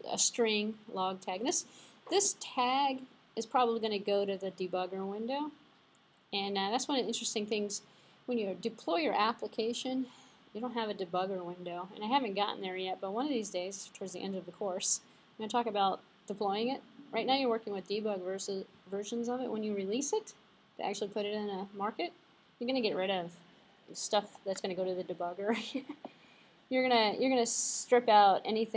A string log tag. This tag is probably going to go to the debugger window, and that's one of the interesting things when you deploy your application. You don't have a debugger window, and I haven't gotten there yet. But one of these days, towards the end of the course, I'm going to talk about deploying it. Right now, you're working with debug versions of it. When you release it, to actually put it in a market, you're going to get rid of stuff that's going to go to the debugger. you're gonna strip out any of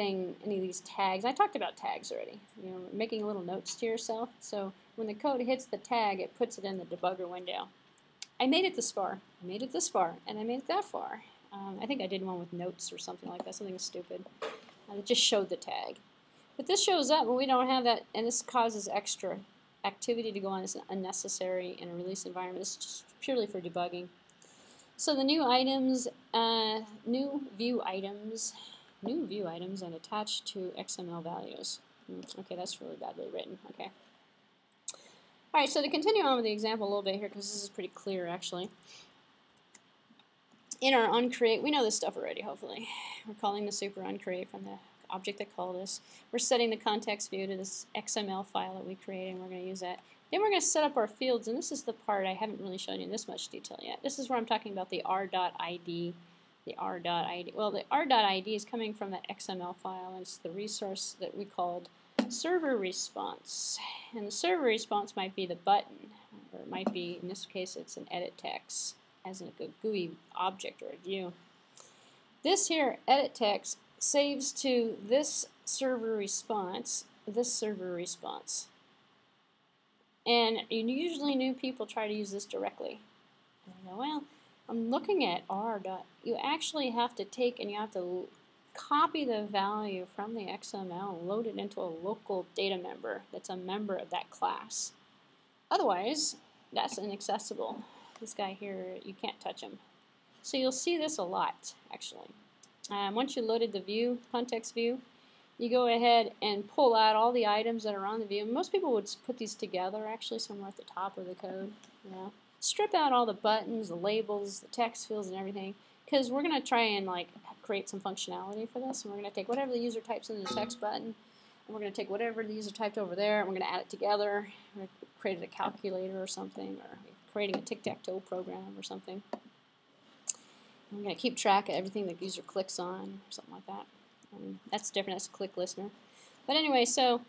these tags. I talked about tags already. You know, making little notes to yourself. So when the code hits the tag, it puts it in the debugger window. I made it this far. I made it this far, and I made it that far. I think I did one with notes or something like that. Something stupid. It just showed the tag. But this shows up when we don't have that, and this causes extra activity to go on. It's unnecessary in a release environment. This is just purely for debugging. So the new items, new view items, and attached to XML values. Okay, that's really badly written. Okay. All right, so to continue on with the example a little bit here, because this is pretty clear actually. In our onCreate, we know this stuff already, hopefully. We're calling the super onCreate from the object that called us. We're setting the context view to this XML file that we created, and we're going to use that. Then we're going to set up our fields, and this is the part I haven't really shown you in this much detail yet. This is where I'm talking about the r.id. The r.id. Well, the r.id is coming from that XML file, and it's the resource that we called server response. And the server response might be the button, or it might be, in this case, it's an edit text, as in a GUI object or a view. This here, edit text, saves to this server response, And usually new people try to use this directly. And you go, well, I'm looking at r. You actually have to take and you have to copy the value from the XML and load it into a local data member that's a member of that class. Otherwise, that's inaccessible. This guy here, you can't touch him. So you'll see this a lot, actually. Once you loaded the view, context view, you go ahead and pull out all the items that are on the view. Most people would put these together actually somewhere at the top of the code. You know? Strip out all the buttons, the labels, the text fields, and everything, because we're going to try and like create some functionality for this. And we're going to take whatever the user types in the text button, and we're going to take whatever the user typed over there, and we're going to add it together. We're created a calculator or something, or creating a tic-tac-toe program or something. And we're going to keep track of everything the user clicks on, or something like that. That's different. That's a click listener. But anyway, so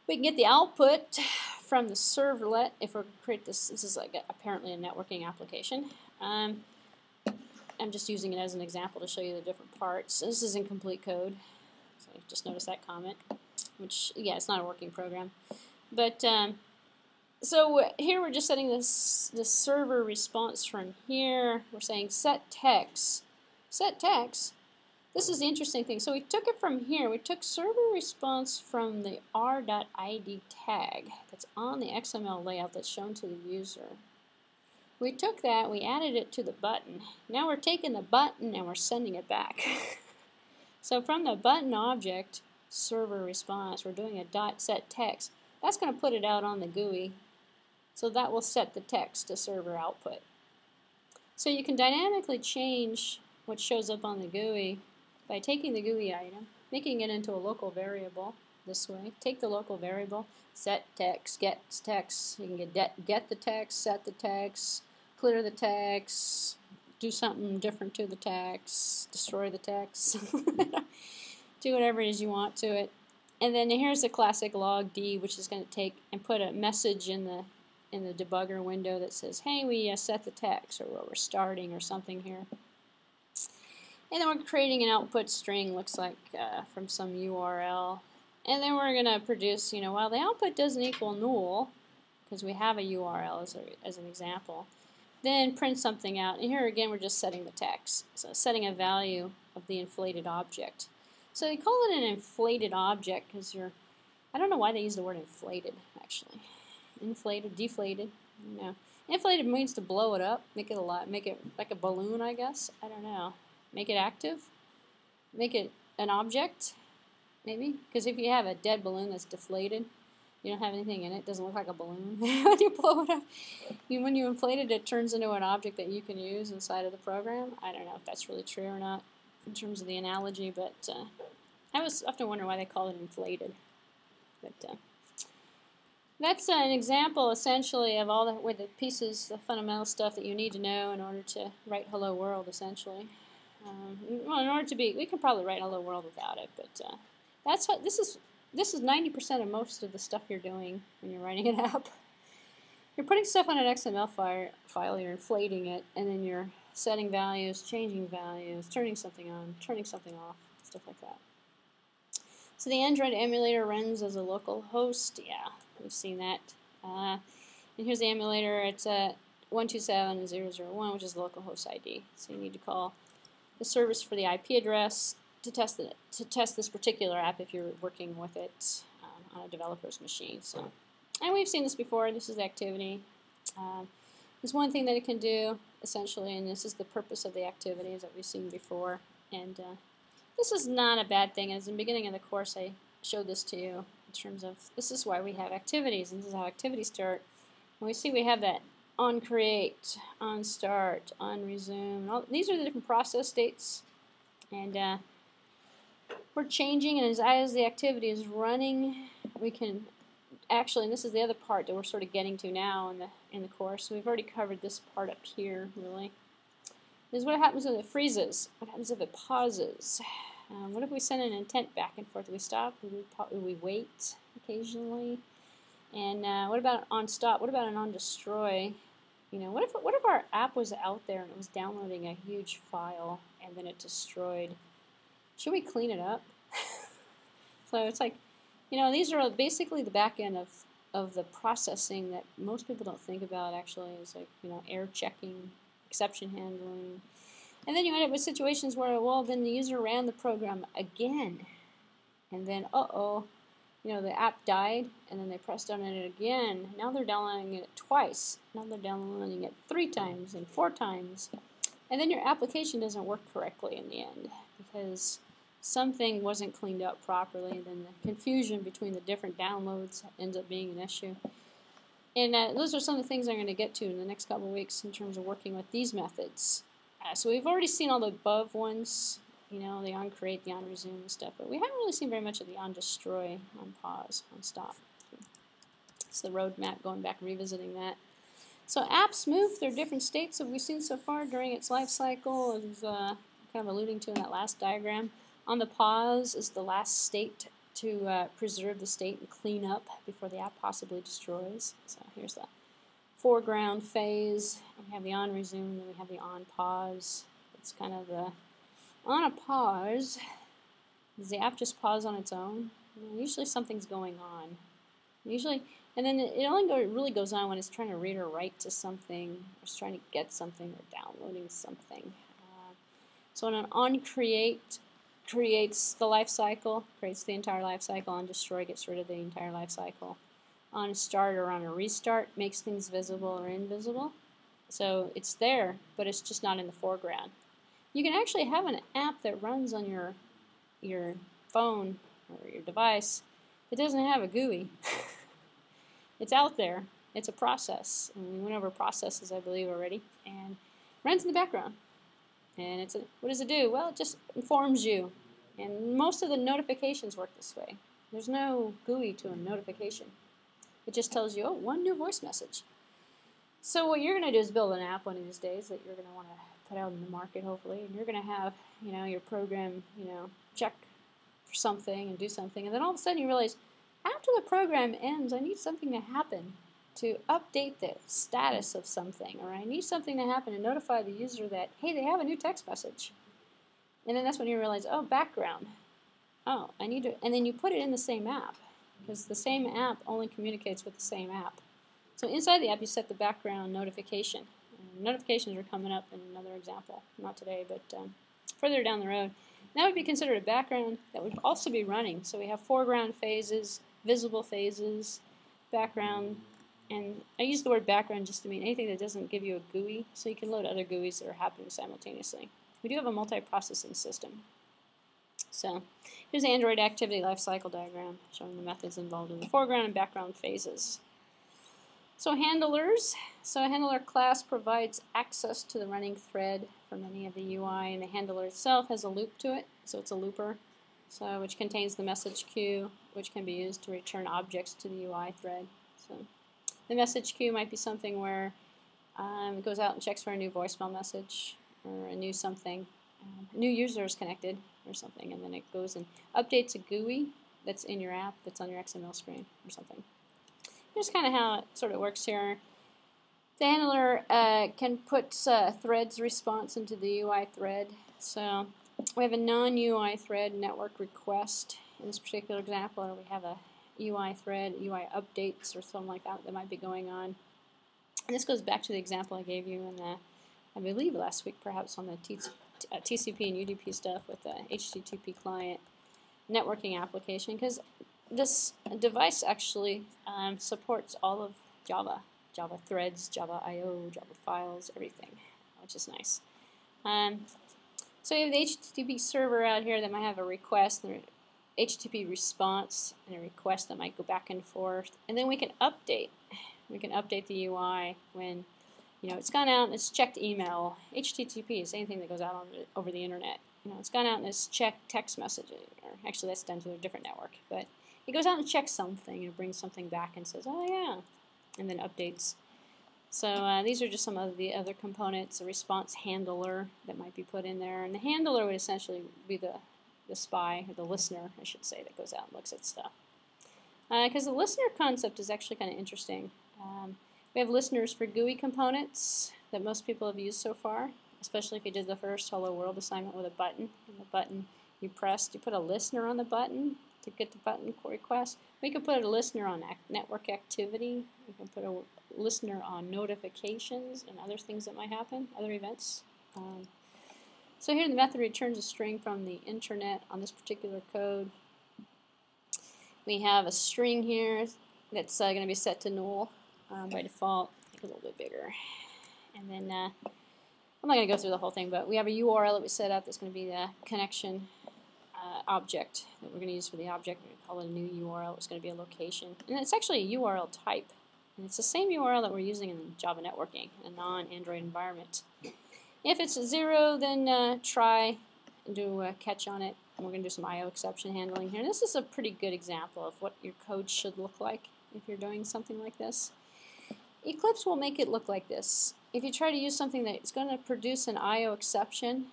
we can get the output from the servlet if we're going to create this. This is like apparently a networking application. I'm just using it as an example to show you the different parts. This is incomplete code. So just notice that comment, which, yeah, it's not a working program. But so here we're just setting this server response from here. We're saying set text. Set text. This is the interesting thing. So we took it from here. We took server response from the r.id tag that's on the XML layout that's shown to the user. We took that, we added it to the button. Now we're taking the button and we're sending it back. So from the button object, server response, we're doing a dot set text. That's going to put it out on the GUI. So that will set the text to server output. So you can dynamically change what shows up on the GUI by taking the GUI item, making it into a local variable this way. Take the local variable, set text, get text. You can get the text, set the text, clear the text, do something different to the text, destroy the text, do whatever it is you want to it. And then here's the classic log D, which is going to take and put a message in the debugger window that says, hey, we set the text, or we're starting, or something here. And then we're creating an output string, looks like from some URL. And then we're going to produce, while the output doesn't equal null, because we have a URL as an example, then print something out. And here again, we're just setting the text. So setting a value of the inflated object. So they call it an inflated object because I don't know why they use the word inflated, actually. Inflated, deflated, Inflated means to blow it up, make it like a balloon, I guess. I don't know. Make it active, make it an object, maybe. Because if you have a dead balloon that's deflated, you don't have anything in it, it doesn't look like a balloon. When you blow it up, when you inflate it, it turns into an object that you can use inside of the program. I don't know if that's really true or not in terms of the analogy, but I was often wondering why they call it inflated. But that's an example, essentially, of all the pieces, the fundamental stuff that you need to know in order to write Hello World, essentially. Well, in order to we could probably write Hello World without it, but that's how, this is 90% of most of the stuff you're doing when you're writing an app. You're putting stuff on an XML file, you're inflating it, and then you're setting values, changing values, turning something on, turning something off, stuff like that. So the Android emulator runs as a local host. Yeah, we've seen that. And here's the emulator. It's at 127.0.0.1, which is the local host ID. So you need to call the service for the IP address to test this particular app if you're working with it on a developer's machine. So, and we've seen this before. This is the activity. There's one thing that it can do, essentially, and this is the purpose of the activities that we've seen before. And this is not a bad thing. As in the beginning of the course, I showed this to you in terms of this is why we have activities, and this is how activities start. And we see we have that on create, on start, on resume. These are the different process states, and we're changing. And as the activity is running, we can actually, and this is the other part that we're sort of getting to now in the course. So we've already covered this part up here, really. This is what happens when it freezes. What happens if it pauses? What if we send an intent back and forth? Do we stop? Do we wait occasionally? And what about on stop? What about an on destroy? What if our app was out there and it was downloading a huge file and then it destroyed? Should we clean it up? So it's like, these are basically the back end of the processing that most people don't think about. Actually, is like error checking, exception handling, and then you end up with situations where then the user ran the program again, and then the app died, and then they pressed on it again. Now they're downloading it twice. Now they're downloading it 3 times and 4 times. And then your application doesn't work correctly in the end because something wasn't cleaned up properly. Then the confusion between the different downloads ends up being an issue. And those are some of the things I'm going to get to in the next couple of weeks in terms of working with these methods. So we've already seen all the above ones you know, the on create, the on resume and stuff, but we haven't really seen very much of the on destroy, on pause, on stop. It's the roadmap, going back and revisiting that. So apps move through different states that we've seen so far during its life cycle, as kind of alluding to in that last diagram. On the pause is the last state to preserve the state and clean up before the app possibly destroys. So here's the foreground phase. We have the on resume, then we have the on pause. It's kind of the on a pause. Does the app just pause on its own? Usually something's going on. Usually, and then it only really goes on when it's trying to read or write to something, or it's trying to get something, or downloading something. So on create creates the life cycle, creates the entire life cycle. On destroy gets rid of the entire life cycle. On a start or on a restart makes things visible or invisible. So it's there, but it's just not in the foreground. You can actually have an app that runs on your phone or your device that doesn't have a GUI. It's out there. It's a process. And we went over processes, I believe, already. And runs in the background. And what does it do? Well, it just informs you. And most of the notifications work this way. There's no GUI to a notification. It just tells you, oh, one new voice message. So what you're going to do is build an app one of these days that you're going to want to put out in the market, hopefully. And you're going to have, you know, your program, you know, check for something and do something. And then all of a sudden you realize, after the program ends, I need something to happen to update the status of something, or I need something to happen to notify the user that, hey, they have a new text message. And then that's when you realize, oh, background. Oh, I need to, and then you put it in the same app, because the same app only communicates with the same app. So inside the app, you set the background notification. Notifications are coming up in another example, not today, but further down the road. That would be considered a background that would also be running. So we have foreground phases, visible phases, background, and I use the word background just to mean anything that doesn't give you a GUI, so you can load other GUIs that are happening simultaneously. We do have a multi-processing system. So here's the Android activity lifecycle diagram showing the methods involved in the foreground and background phases. So handlers. So a handler class provides access to the running thread from any of the UI, and the handler itself has a loop to it, so it's a looper, so which contains the message queue, which can be used to return objects to the UI thread. So the message queue might be something where it goes out and checks for a new voicemail message or a new something. A new user is connected or something, and then it goes and updates a GUI that's in your app that's on your XML screen or something. Here's kind of how it sort of works here. The handler can put threads response into the UI thread. So we have a non-UI thread network request in this particular example, or we have a UI thread, UI updates or something like that might be going on. And this goes back to the example I gave you in the, I believe last week perhaps, on the TCP and UDP stuff with the HTTP client networking application, because this device actually supports all of Java. Java threads, Java I/O, Java files, everything, which is nice. So you have the HTTP server out here that might have a request, and HTTP response, and a request that might go back and forth. And then we can update. We can update the UI when, you know, it's gone out and it's checked email. HTTP is anything that goes out over the internet. You know, it's gone out and it's checked text messaging, or actually that's done to a different network. But it goes out and checks something and brings something back and says, oh yeah, and then updates. So these are just some of the other components, a response handler that might be put in there. And the handler would essentially be the spy, or the listener, I should say, that goes out and looks at stuff. Because the listener concept is actually kind of interesting. We have listeners for GUI components that most people have used so far, especially if you did the first Hello World assignment with a button. And the button you pressed, you put a listener on the button to get the button request. We could put a listener on network activity. We can put a listener on notifications and other things that might happen, other events. So here the method returns a string from the internet on this particular code. We have a string here that's going to be set to null by default. Make it a little bit bigger. And then I'm not going to go through the whole thing, but we have a URL that we set up that's going to be the connection object that we're going to use for the object. We're going to call it a new URL. It's going to be a location. And it's actually a URL type. And it's the same URL that we're using in Java networking, a non-Android environment. If it's a 0, then try do a catch on it, and we're going to do some I/O exception handling here. And this is a pretty good example of what your code should look like if you're doing something like this. Eclipse will make it look like this. If you try to use something that's going to produce an I/O exception,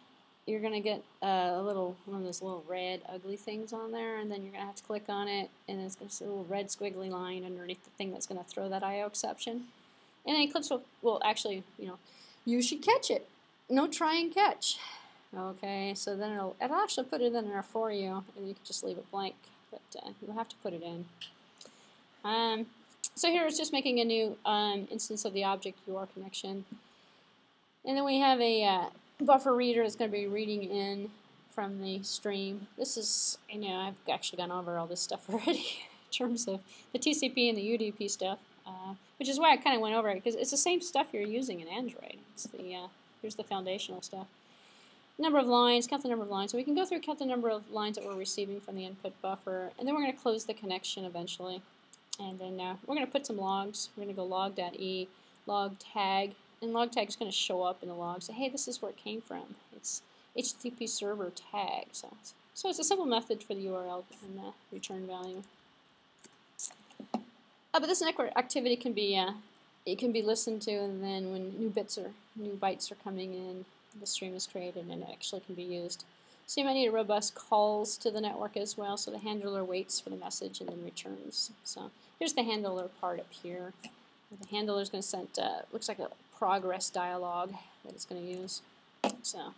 you're going to get one of those little red ugly things on there, and then you're going to have to click on it, and it's going to see a little red squiggly line underneath the thing that's going to throw that I/O exception. And then Eclipse will actually, you should catch it. No try and catch. Okay, so then it'll actually put it in there for you, and you can just leave it blank, but you'll have to put it in. So here it's just making a new instance of the object UR connection. And then we have a buffer reader that's going to be reading in from the stream. This is, I've actually gone over all this stuff already in terms of the TCP and the UDP stuff, which is why I kind of went over it, because it's the same stuff you're using in Android. It's the here's the foundational stuff. Number of lines, count the number of lines. So we can go through, count the number of lines that we're receiving from the input buffer, and then we're going to close the connection eventually. And then we're going to put some logs. We're going to go log.e, log tag, and log tag is going to show up in the log. Say, hey, this is where it came from. It's HTTP server tag. So it's a simple method for the URL and the return value. But this network activity can be it can be listened to, and then when new bytes are coming in, the stream is created and it actually can be used. So you might need a robust calls to the network as well, so the handler waits for the message and then returns. So here's the handler part up here. The handler is going to send, looks like a progress dialog that it's going to use. So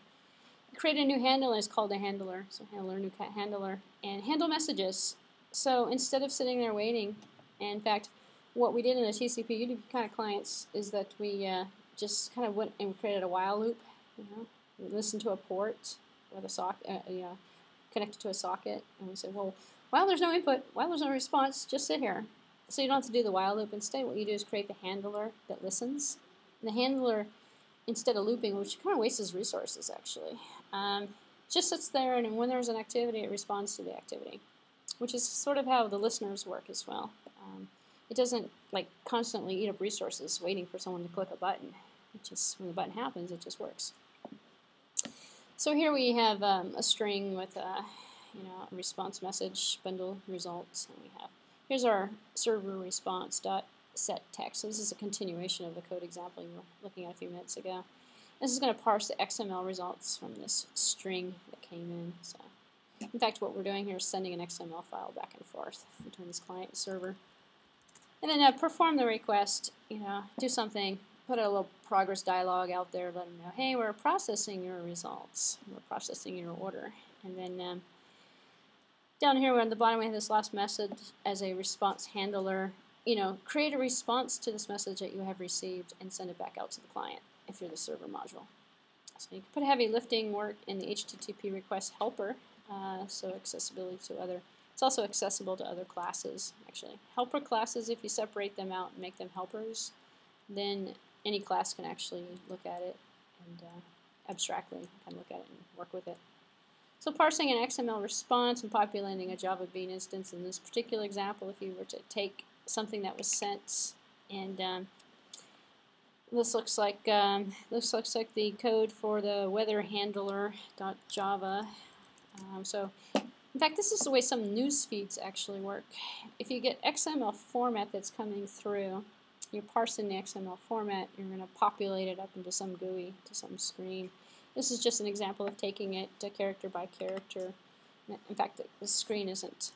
create a new handler is called a handler. So handler, new handler, and handle messages. So instead of sitting there waiting, and in fact, what we did in the TCP UDP kind of clients is that we just kind of went and created a while loop. We listened to a port with a socket, connected to a socket, and we said, well, while there's no input, while there's no response, just sit here. So you don't have to do the while loop. Instead, what you do is create the handler that listens. And the handler, instead of looping, which kind of wastes resources actually, just sits there, and when there's an activity, it responds to the activity, which is sort of how the listeners work as well. It doesn't like constantly eat up resources waiting for someone to click a button. It just, when the button happens, it just works. So here we have a string with a response message bundle results, and we have here's our server response dot set text. So this is a continuation of the code example you were looking at a few minutes ago. This is going to parse the XML results from this string that came in. So in fact, what we're doing here is sending an XML file back and forth between this client and server, and then perform the request. Do something. Put a little progress dialog out there, let them know, hey, we're processing your results, we're processing your order. And then down here at the bottom we have this last message as a response handler. Create a response to this message that you have received and send it back out to the client if you're the server module. So you can put heavy lifting work in the HTTP request helper, so accessibility to other. It's also accessible to other classes, actually. Helper classes, if you separate them out and make them helpers, then any class can actually look at it and abstractly can look at it and work with it. So parsing an XML response and populating a Java Bean instance in this particular example, if you were to take something that was sent, and this looks like the code for the weather handler.java. So in fact, this is the way some news feeds actually work. If you get XML format that's coming through, you parse in the XML format, you're going to populate it up into some GUI, to some screen. This is just an example of taking it character by character. In fact, the screen isn't,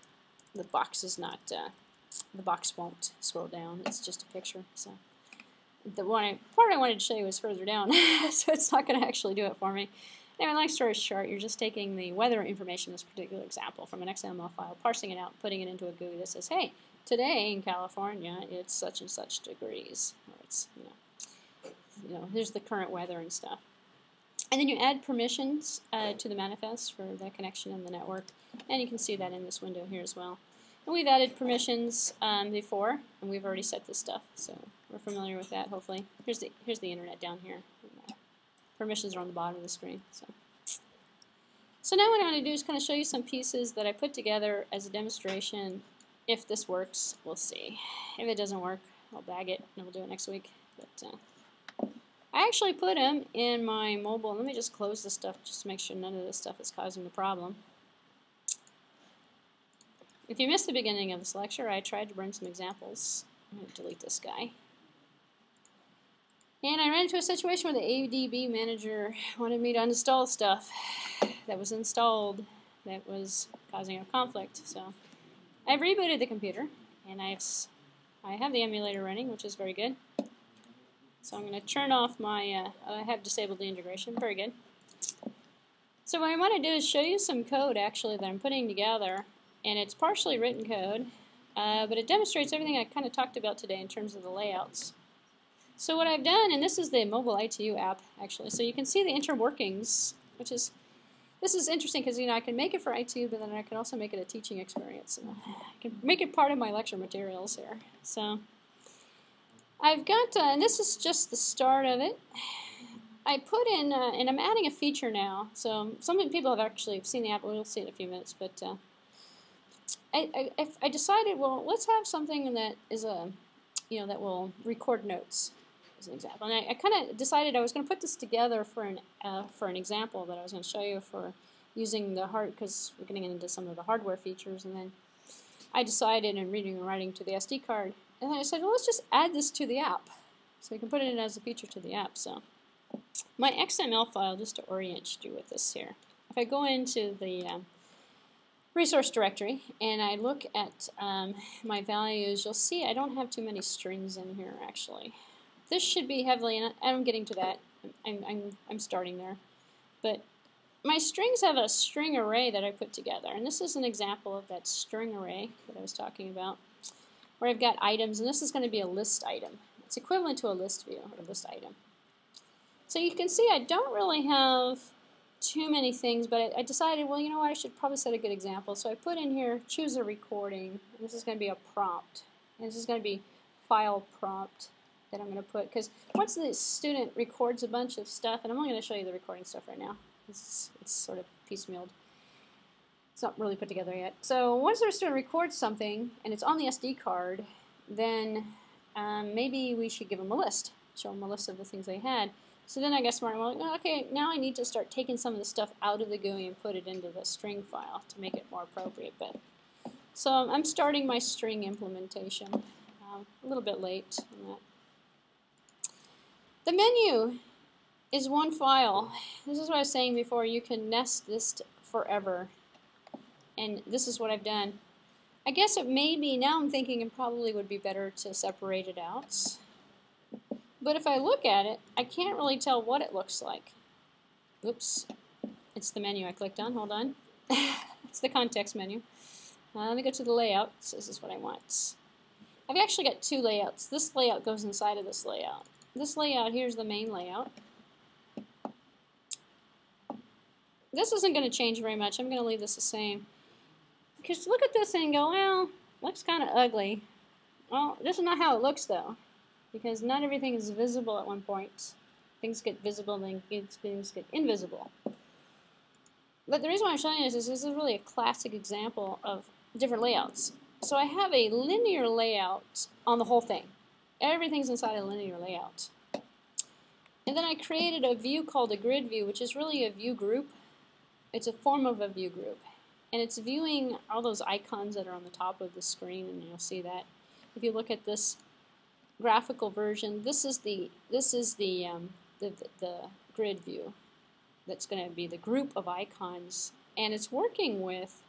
the box is not, the box won't scroll down, it's just a picture. So the part I wanted to show you is further down, so it's not going to actually do it for me. Anyway, long story short, you're just taking the weather information, this particular example, from an XML file, parsing it out, putting it into a GUI that says, hey, today in California it's such and such degrees, or it's here's the current weather and stuff. And then you add permissions to the manifest for the connection in the network, and you can see that in this window here as well. And we've added permissions before, and we've already set this stuff, so we're familiar with that. Hopefully, here's the internet down here. Permissions are on the bottom of the screen. So now what I'm going to do is kind of show you some pieces that I put together as a demonstration. If this works, we'll see. If it doesn't work, I'll bag it and we'll do it next week. But I actually put them in my mobile. Let me just close this stuff just to make sure none of this stuff is causing the problem. If you missed the beginning of this lecture, I tried to bring some examples. I'm going to delete this guy. And I ran into a situation where the ADB manager wanted me to uninstall stuff that was installed that was causing a conflict. So I've rebooted the computer, and I have the emulator running, which is very good. So I'm going to turn off my, I have disabled the integration, very good. So what I want to do is show you some code actually that I'm putting together, and it's partially written code, but it demonstrates everything I kind of talked about today in terms of the layouts. So what I've done, and this is the mobile ITU app actually, so you can see the interworkings, which is, this is interesting because I can make it for ITU, but then I can also make it a teaching experience. And I can make it part of my lecture materials here. So I've got, and this is just the start of it. I put in, and I'm adding a feature now. So some people have actually seen the app, we'll see it in a few minutes, but I decided, well, let's have something that is that will record notes, as an example. And I kind of decided I was going to put this together for an example that I was going to show you for using the because we're getting into some of the hardware features. And then I decided in reading and writing to the SD card, and then I said, well, let's just add this to the app, so we can put it in as a feature to the app. So my XML file, just to orient you with this here, if I go into the resource directory and I look at my values, you'll see I don't have too many strings in here actually. This should be heavily, and I'm getting to that. I'm starting there. But my strings have a string array that I put together, and this is an example of that string array that I was talking about, where I've got items, and this is going to be a list item. It's equivalent to a list view or a list item. So you can see I don't really have too many things, but I decided, well, you know what, I should probably set a good example. So I put in here, choose a recording, and this is going to be a prompt, and this is going to be file prompt that I'm going to put, because once the student records a bunch of stuff, and I'm only going to show you the recording stuff right now, it's sort of piecemealed, it's not really put together yet. So once our student records something, and it's on the SD card, then maybe we should give them a list, show them a list of the things they had. So then I got smart and went, well, okay, now I need to start taking some of the stuff out of the GUI and put it into the string file to make it more appropriate. So I'm starting my string implementation, a little bit late on that. The menu is one file. This is what I was saying before. You can nest this forever. And this is what I've done. I guess it may be, now I'm thinking it probably would be better to separate it out. But if I look at it, I can't really tell what it looks like. Oops. It's the menu I clicked on. Hold on. It's the context menu. Let me go to the layout. So this is what I want. I've actually got two layouts. This layout goes inside of this layout. This layout, here's the main layout. This isn't going to change very much. I'm going to leave this the same. Because look at this and go, well, looks kind of ugly. Well, this is not how it looks, though. Because not everything is visible at one point. Things get visible, then things get invisible. But the reason why I'm showing you this is really a classic example of different layouts. So I have a linear layout on the whole thing. Everything's inside a linear layout. And then I created a view called a grid view, which is really a view group. It's a form of a view group. And it's viewing all those icons that are on the top of the screen, and you'll see that. If you look at this graphical version, this is the grid view. That's going to be the group of icons. And it's working with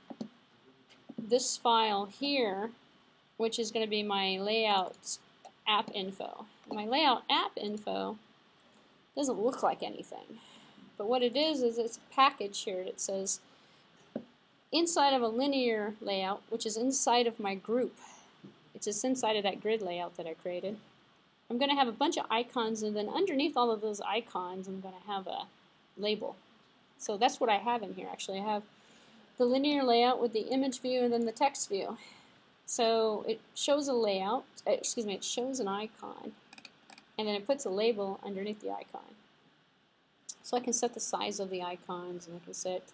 this file here, which is going to be my layout app info. My layout app info doesn't look like anything. But what it is it's a package here that says inside of a linear layout, which is inside of my group. It's just inside of that grid layout that I created. I'm going to have a bunch of icons, and then underneath all of those icons, I'm going to have a label. So that's what I have in here, actually. I have the linear layout with the image view and then the text view. So it shows a layout, it shows an icon, and then it puts a label underneath the icon. So I can set the size of the icons, and I can set,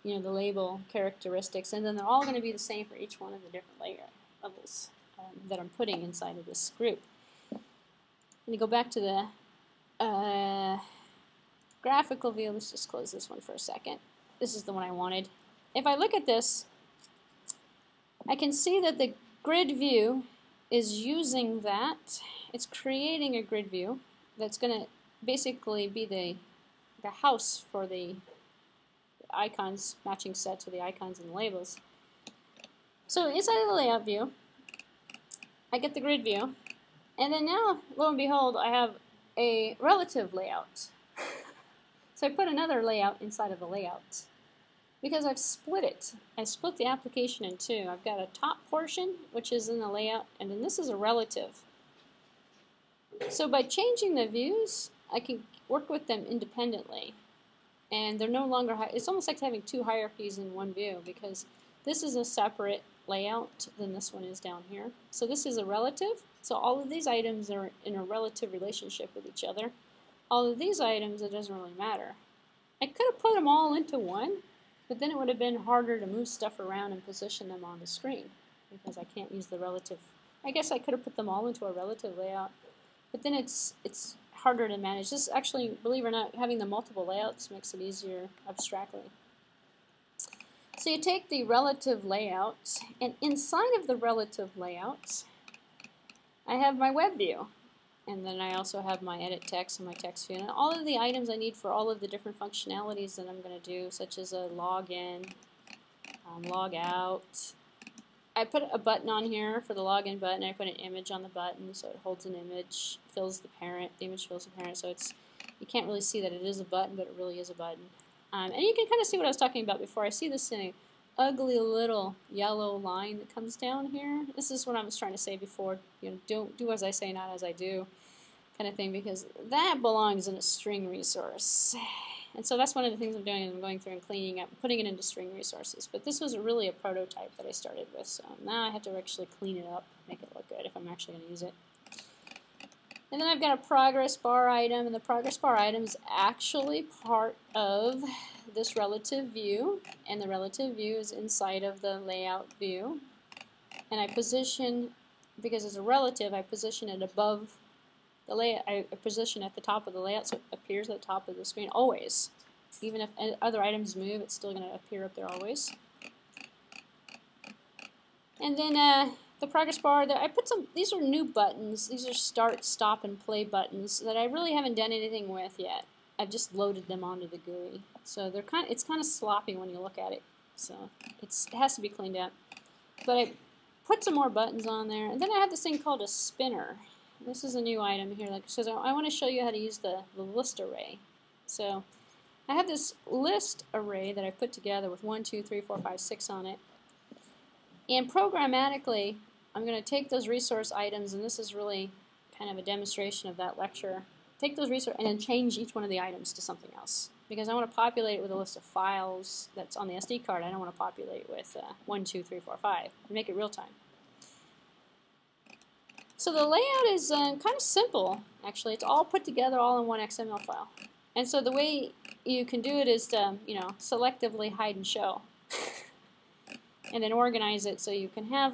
the label characteristics, and then they're all going to be the same for each one of the different layer levels that I'm putting inside of this group. And to go back to the graphical view. Let's just close this one for a second. This is the one I wanted. If I look at this, I can see that the grid view is using that. It's creating a grid view that's going to basically be the house for the icons, matching set to the icons and the labels. So inside of the layout view, I get the grid view, and then now, lo and behold, I have a relative layout. So I put another layout inside of the layout because I've split it. I split the application in two. I've got a top portion, which is in the layout, and then this is a relative. So by changing the views, I can work with them independently. And they're no longer, it's almost like having two hierarchies in one view, because this is a separate layout than this one is down here. So this is a relative. So all of these items are in a relative relationship with each other. All of these items, it doesn't really matter. I could have put them all into one, but then it would have been harder to move stuff around and position them on the screen, because I can't use the relative. I guess I could have put them all into a relative layout, but then it's harder to manage. This actually, believe it or not, having the multiple layouts makes it easier abstractly. So you take the relative layout, and inside of the relative layout, I have my web view. And then I also have my edit text and my text view. And all of the items I need for all of the different functionalities that I'm going to do, such as a login, log out. I put a button on here for the login button. I put an image on the button so it holds an image, fills the parent. The image fills the parent, so it's, you can't really see that it is a button, but it really is a button. And you can kind of see what I was talking about before. I see this ugly little yellow line that comes down here. This is what I was trying to say before. You know, don't do as I say, not as I do, kind of thing, because that belongs in a string resource. And so that's one of the things I'm doing. I'm going through and cleaning up, putting it into string resources. But this was really a prototype that I started with, so now I have to actually clean it up, make it look good if I'm actually going to use it. And then I've got a progress bar item, and the progress bar item is actually part of this relative view, and the relative view is inside of the layout view. And I position, because it's a relative, I position it above the layout. I position at the top of the layout so it appears at the top of the screen always. Even if other items move, it's still going to appear up there always. And then the progress bar, I put some, these are new buttons. These are start, stop, and play buttons that I really haven't done anything with yet. I've just loaded them onto the GUI. So they're it's kind of sloppy when you look at it. So it has to be cleaned up. But I put some more buttons on there. And then I have this thing called a spinner. This is a new item here. Like, so I want to show you how to use the list array. So I have this list array that I put together with 1, 2, 3, 4, 5, 6 on it. And programmatically, I'm going to take those resource items, and this is really kind of a demonstration of that lecture. Take those resources and then change each one of the items to something else. Because I want to populate it with a list of files that's on the SD card. I don't want to populate with 1, 2, 3, 4, 5. Make it real time. So the layout is kind of simple, actually. It's all put together all in one XML file. And so the way you can do it is to, selectively hide and show. And then organize it so you can have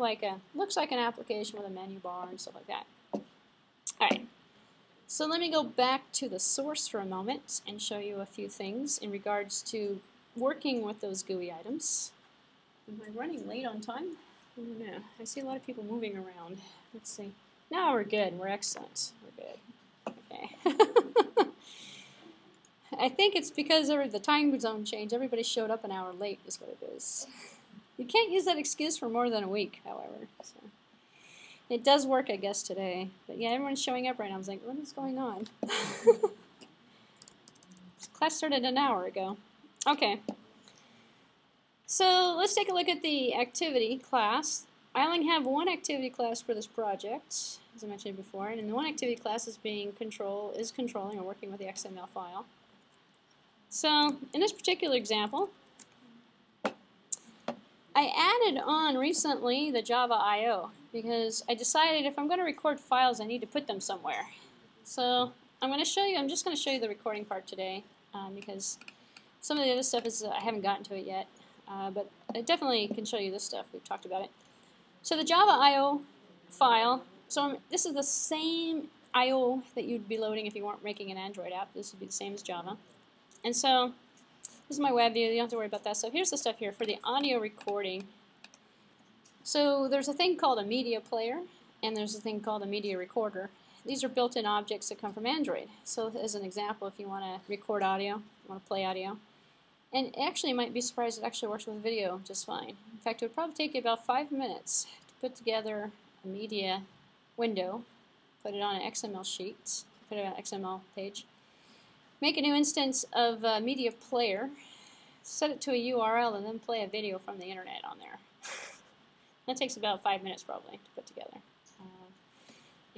looks like an application with a menu bar and stuff like that. Alright, so let me go back to the source for a moment and show you a few things in regards to working with those GUI items. Am I running late on time? I don't know. I see a lot of people moving around. Let's see. Now we're good. We're excellent. We're good. Okay. I think it's because of the time zone change. Everybody showed up an hour late is what it is. You can't use that excuse for more than a week, however. So it does work, I guess, today. But yeah, everyone's showing up right now. I was like, what is going on? Class started an hour ago. Okay. So let's take a look at the activity class. I only have one activity class for this project, as I mentioned before, and the one activity class is controlling or working with the XML file. So in this particular example, I added on recently the Java I/O because I decided if I'm going to record files, I need to put them somewhere. So I'm just going to show you the recording part today because some of the other stuff I haven't gotten to it yet, but I definitely can show you this stuff. We've talked about it. So the Java I/O file, this is the same I/O that you'd be loading if you weren't making an Android app. This would be the same as Java. And so this is my web view. You don't have to worry about that stuff. Here's the stuff here for the audio recording. So there's a thing called a media player, and there's a thing called a media recorder. These are built-in objects that come from Android. So as an example, if you want to record audio, you want to play audio, and actually you might be surprised it actually works with video just fine. In fact, it would probably take you about 5 minutes to put together a media window, put it on an XML sheet, put it on an XML page, make a new instance of a media player, set it to a URL, and then play a video from the internet on there. That takes about 5 minutes probably to put together.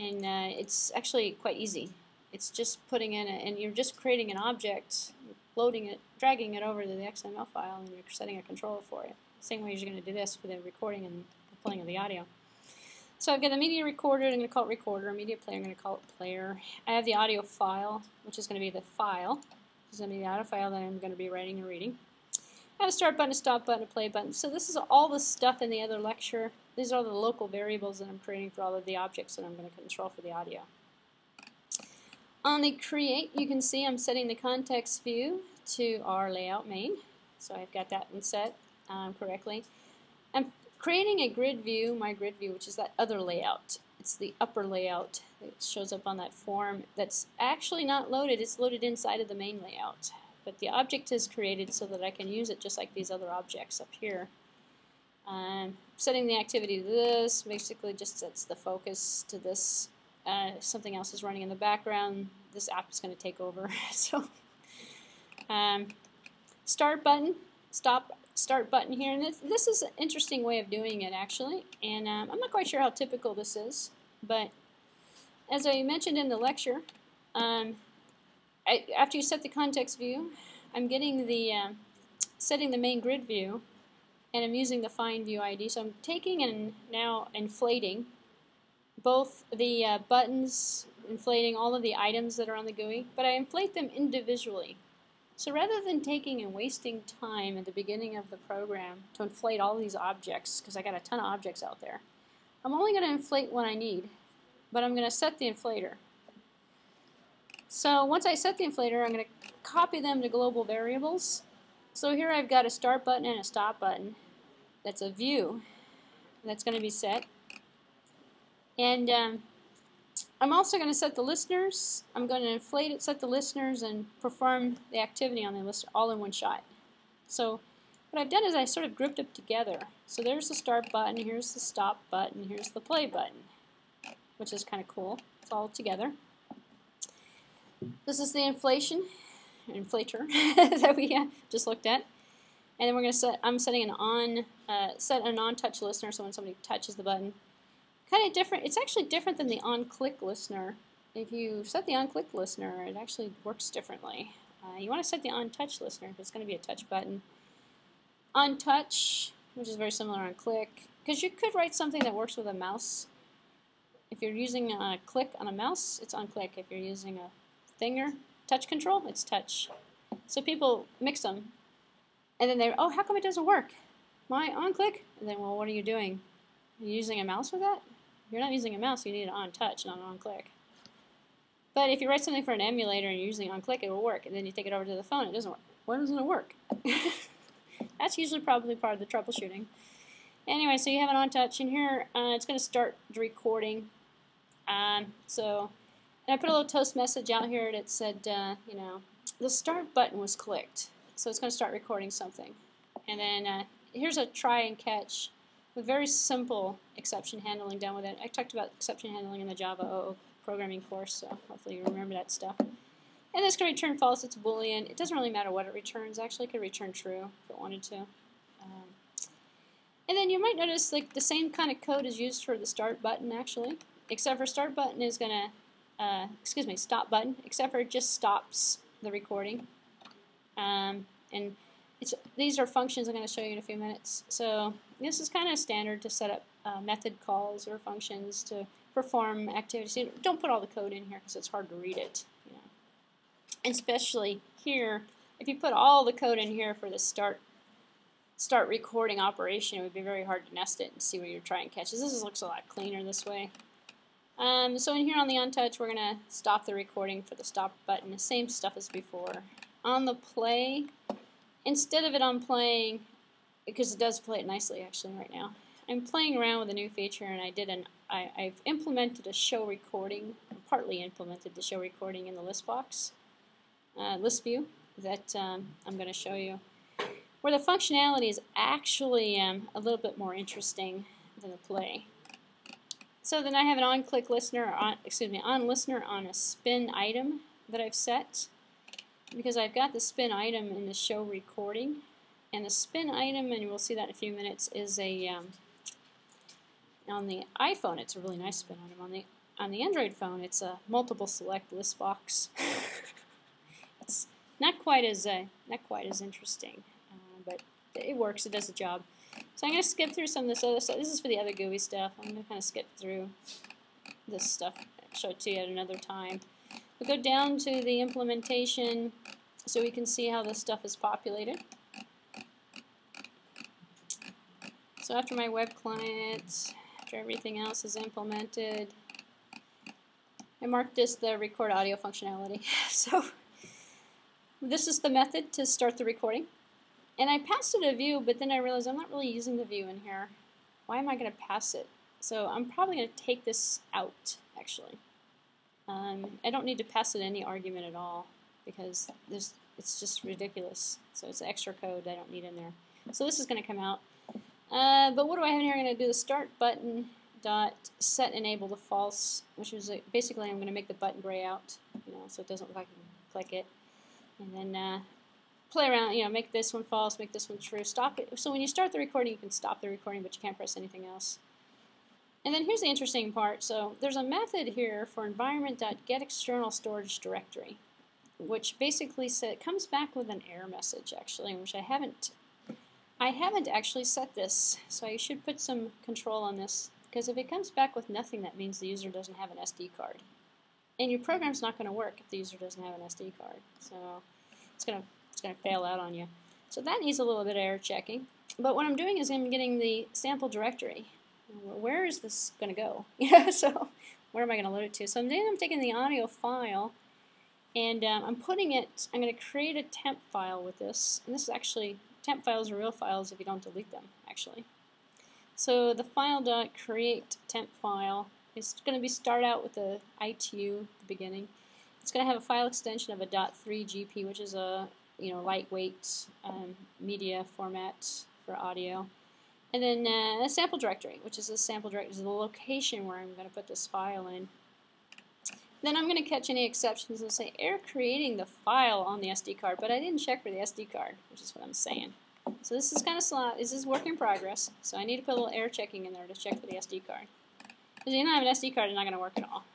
It's actually quite easy. It's just putting in and you're just creating an object, loading it, dragging it over to the XML file, and you're setting a controller for it. Same way as you're going to do this for the recording and the playing of the audio. So I've got the media recorder, I'm going to call it recorder, media player, I'm going to call it player. I have the audio file, which is going to be the file. This is going to be the audio file that I'm going to be writing and reading. I have a start button, a stop button, a play button. So this is all the stuff in the other lecture. These are the local variables that I'm creating for all of the objects that I'm going to control for the audio. On the create, you can see I'm setting the context view to our layout main. So I've got that one set correctly. I'm creating a grid view, my grid view, which is that other layout. It's the upper layout that shows up on that form that's actually not loaded. It's loaded inside of the main layout. But the object is created so that I can use it just like these other objects up here. Setting the activity to this basically just sets the focus to this. Something else is running in the background. This app is going to take over. So, start button, start button here, and this is an interesting way of doing it actually. And I'm not quite sure how typical this is, but as I mentioned in the lecture, after you set the context view, I'm getting the setting the main grid view, and I'm using the find view ID. So I'm taking and now inflating both the buttons, inflating all of the items that are on the GUI, but I inflate them individually. So rather than taking and wasting time at the beginning of the program to inflate all these objects, because I got a ton of objects out there, I'm only going to inflate what I need, but I'm going to set the inflator. So once I set the inflator, I'm going to copy them to global variables. So here I've got a start button and a stop button. That's a view that's going to be set. And I'm also going to set the listeners. I'm going to inflate it, set the listeners, and perform the activity on the listener all in one shot. So what I've done is I sort of grouped them together. So there's the start button, here's the stop button, here's the play button, which is kind of cool. It's all together. This is the inflator that we just looked at. And then we're going to set, I'm setting an set an on-touch listener, so when somebody touches the button. Kind of different, it's actually different than the on-click listener. If you set the on-click listener, it actually works differently. You want to set the on-touch listener, it's going to be a touch button. On-touch, which is very similar on click, because you could write something that works with a mouse. If you're using a click on a mouse, it's on-click. If you're using a finger touch control, it's touch. So people mix them, and then they're, oh, how come it doesn't work? My on-click? And then, well, what are you doing? Are you using a mouse for that? If you're not using a mouse, you need an on-touch, not an on-click. But if you write something for an emulator and you're using on-click, it will work. And then you take it over to the phone, it doesn't work. Why doesn't it work? That's usually probably part of the troubleshooting. Anyway, so you have an on-touch, and here it's going to start the recording. And I put a little toast message out here that said, you know, the start button was clicked. So it's going to start recording something. And then here's a try and catch with very simple exception handling done with it. I talked about exception handling in the Java 00 programming course, so hopefully you remember that stuff. And this can return false, it's a Boolean. It doesn't really matter what it returns. Actually, it could return true if it wanted to. And then you might notice like the same kind of code is used for the start button actually, except for start button is going to, stop button, except for it just stops the recording. And these are functions I'm going to show you in a few minutes. So this is kind of standard to set up method calls or functions to perform activities. You don't put all the code in here because it's hard to read it. You know. And especially here, if you put all the code in here for the start recording operation, it would be very hard to nest it and see where you're trying to catch. This looks a lot cleaner this way. So in here on the untouch, we're going to stop the recording for the stop button, the same stuff as before. On the play, instead of it on playing, because it does play it nicely actually right now, I'm playing around with a new feature, and I've implemented a show recording, partly implemented the show recording in the list box, list view that I'm going to show you, where the functionality is actually a little bit more interesting than the play. So then I have an on-click listener, on listener on a spin item that I've set, because I've got the spin item in the show recording, and the spin item, and we'll see that in a few minutes, is a on the iPhone it's a really nice spin item. On the Android phone it's a multiple select list box. It's not quite as interesting, but it works. It does the job. So I'm going to skip through some of this other stuff. This is for the other GUI stuff. I'm going to kind of skip through this stuff, show it to you at another time. We'll go down to the implementation so we can see how this stuff is populated. So after my web client, after everything else is implemented, I marked this the record audio functionality. So this is the method to start the recording. And I passed it a view, but then I realized I'm not really using the view in here. Why am I going to pass it? So I'm probably going to take this out, actually. I don't need to pass it any argument at all, because it's just ridiculous. So it's extra code I don't need in there. So this is going to come out. But what do I have in here? I'm going to do the start button dot set enable to false, which is basically I'm going to make the button gray out, so it doesn't look like I can click it. And then play around, make this one false, make this one true, stop it. So when you start the recording, you can stop the recording, but you can't press anything else. And then here's the interesting part. So there's a method here for environment.getExternalStorageDirectory, which basically comes back with an error message, actually, which I haven't actually set this. So I should put some control on this, because if it comes back with nothing, that means the user doesn't have an SD card. And your program's not going to work if the user doesn't have an SD card. So it's going to fail out on you. So that needs a little bit of error checking. But what I'm doing is I'm getting the sample directory. Where is this going to go? So where am I going to load it to? So I'm taking the audio file, and I'm going to create a temp file with this. And this is actually, temp files are real files if you don't delete them, actually. So the file.create temp file is going to start out with the ITU at the beginning. It's going to have a file extension of a .3GP, which is a lightweight media format for audio, and then a sample directory, which is the location where I'm going to put this file in. Then I'm going to catch any exceptions and say error creating the file on the SD card, but I didn't check for the SD card, which is what I'm saying. So this is kind of slow. This is work in progress, so I need to put a little error checking in there to check for the SD card. Because if you don't have an SD card, it's not going to work at all.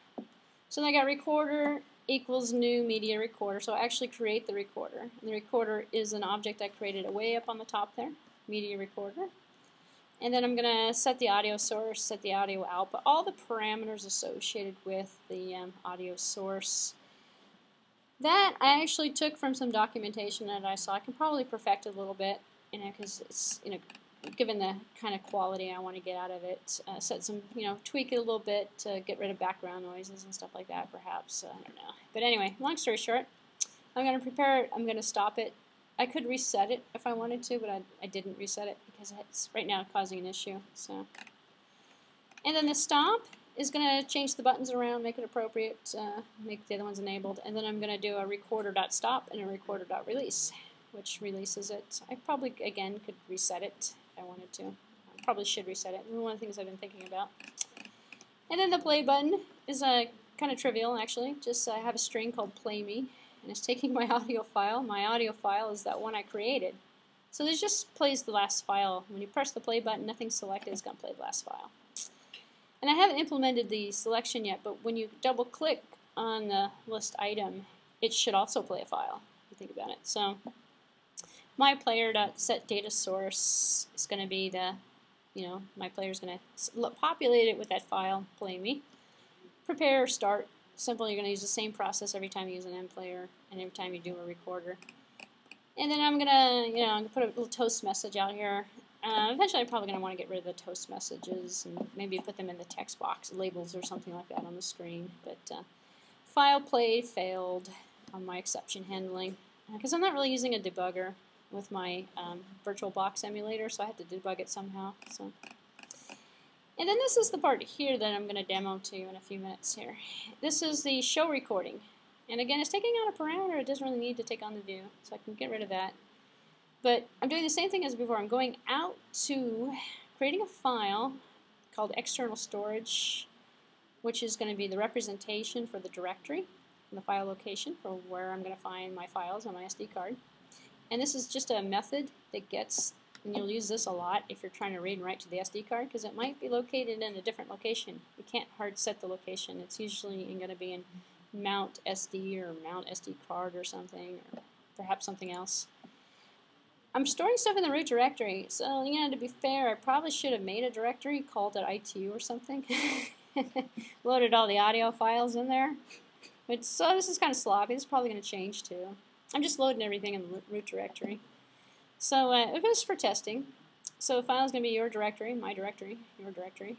So then I got recorder equals new media recorder, so I actually create the recorder. And the recorder is an object I created way up on the top there, media recorder. And then I'm going to set the audio source, set the audio output, all the parameters associated with the audio source. That I actually took from some documentation that I saw. I can probably perfect it a little bit, because it's, given the kind of quality I want to get out of it, set some, tweak it a little bit to get rid of background noises and stuff like that, perhaps. I don't know. But anyway, long story short, I'm going to prepare it. I'm going to stop it. I could reset it if I wanted to, but I didn't reset it because it's right now causing an issue. So, and then the stop is going to change the buttons around, make it appropriate, make the other ones enabled, and then I'm going to do a recorder.stop and a recorder.release, which releases it. I probably, again, could reset it if I wanted to. I probably should reset it. One of the things I've been thinking about. And then the play button is kind of trivial, actually. Just I have a string called play me, and it's taking my audio file. My audio file is that one I created. So this just plays the last file. When you press the play button, nothing's selected. It's going to play the last file. And I haven't implemented the selection yet, but when you double click on the list item, it should also play a file, if you think about it. So my player.set data source is going to be the, my player is going to populate it with that file, play me. Prepare, start. Simple, you're going to use the same process every time you use an M player and every time you do a recorder. And then I'm going to, put a little toast message out here. Eventually I'm probably going to want to get rid of the toast messages and maybe put them in the text box, labels or something like that on the screen. But file play failed on my exception handling because I'm not really using a debugger with my VirtualBox emulator, so I have to debug it somehow. So. And then this is the part here that I'm going to demo to you in a few minutes here. This is the show recording. And again, it's taking out a parameter. It doesn't really need to take on the view, so I can get rid of that. But I'm doing the same thing as before. I'm going out to creating a file called external storage, which is going to be the representation for the directory, and the file location for where I'm going to find my files on my SD card. And this is just a method that gets, and you'll use this a lot if you're trying to read and write to the SD card, because it might be located in a different location. You can't hard set the location. It's usually going to be in mount SD or mount SD card or something, or perhaps something else. I'm storing stuff in the root directory, so to be fair, I probably should have made a directory called .itu or something. Loaded all the audio files in there. But so this is kind of sloppy. This is probably going to change too. I'm just loading everything in the root directory. So it was for testing. So the file is going to be your directory, my directory, your directory.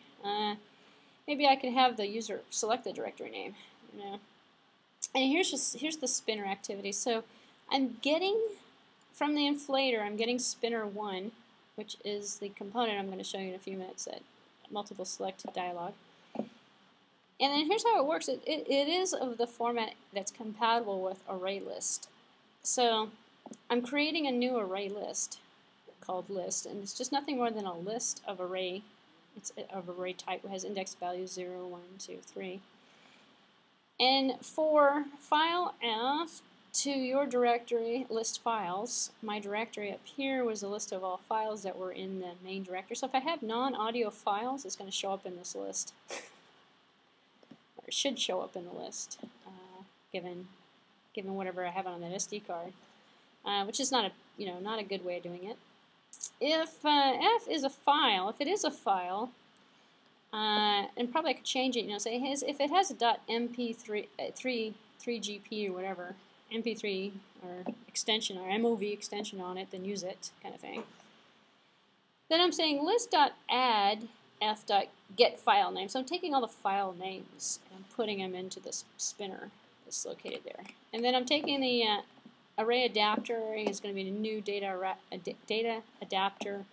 Maybe I can have the user select the directory name. And here's the spinner activity. So I'm getting from the inflator, I'm getting spinner 1, which is the component I'm going to show you in a few minutes, that multiple select dialog. And then here's how it works. It is of the format that's compatible with array list. So I'm creating a new array list called list, and it's just nothing more than a list of array. It's of array type. It has index values 0, 1, 2, 3. And for file F to your directory list files, my directory up here was a list of all files that were in the main directory. So if I have non-audio files, it's going to show up in this list. Or it should show up in the list, given whatever I have on that SD card, which is not a good way of doing it. If F is a file, if it is a file, and probably I could change it. Say if it has a .mp3 3GP or whatever, MP3 or extension or MOV extension on it, then use it, kind of thing. Then I'm saying list.add f.get file name. So I'm taking all the file names and I'm putting them into this spinner that's located there. And then I'm taking the array adapter. It's going to be a new data adapter.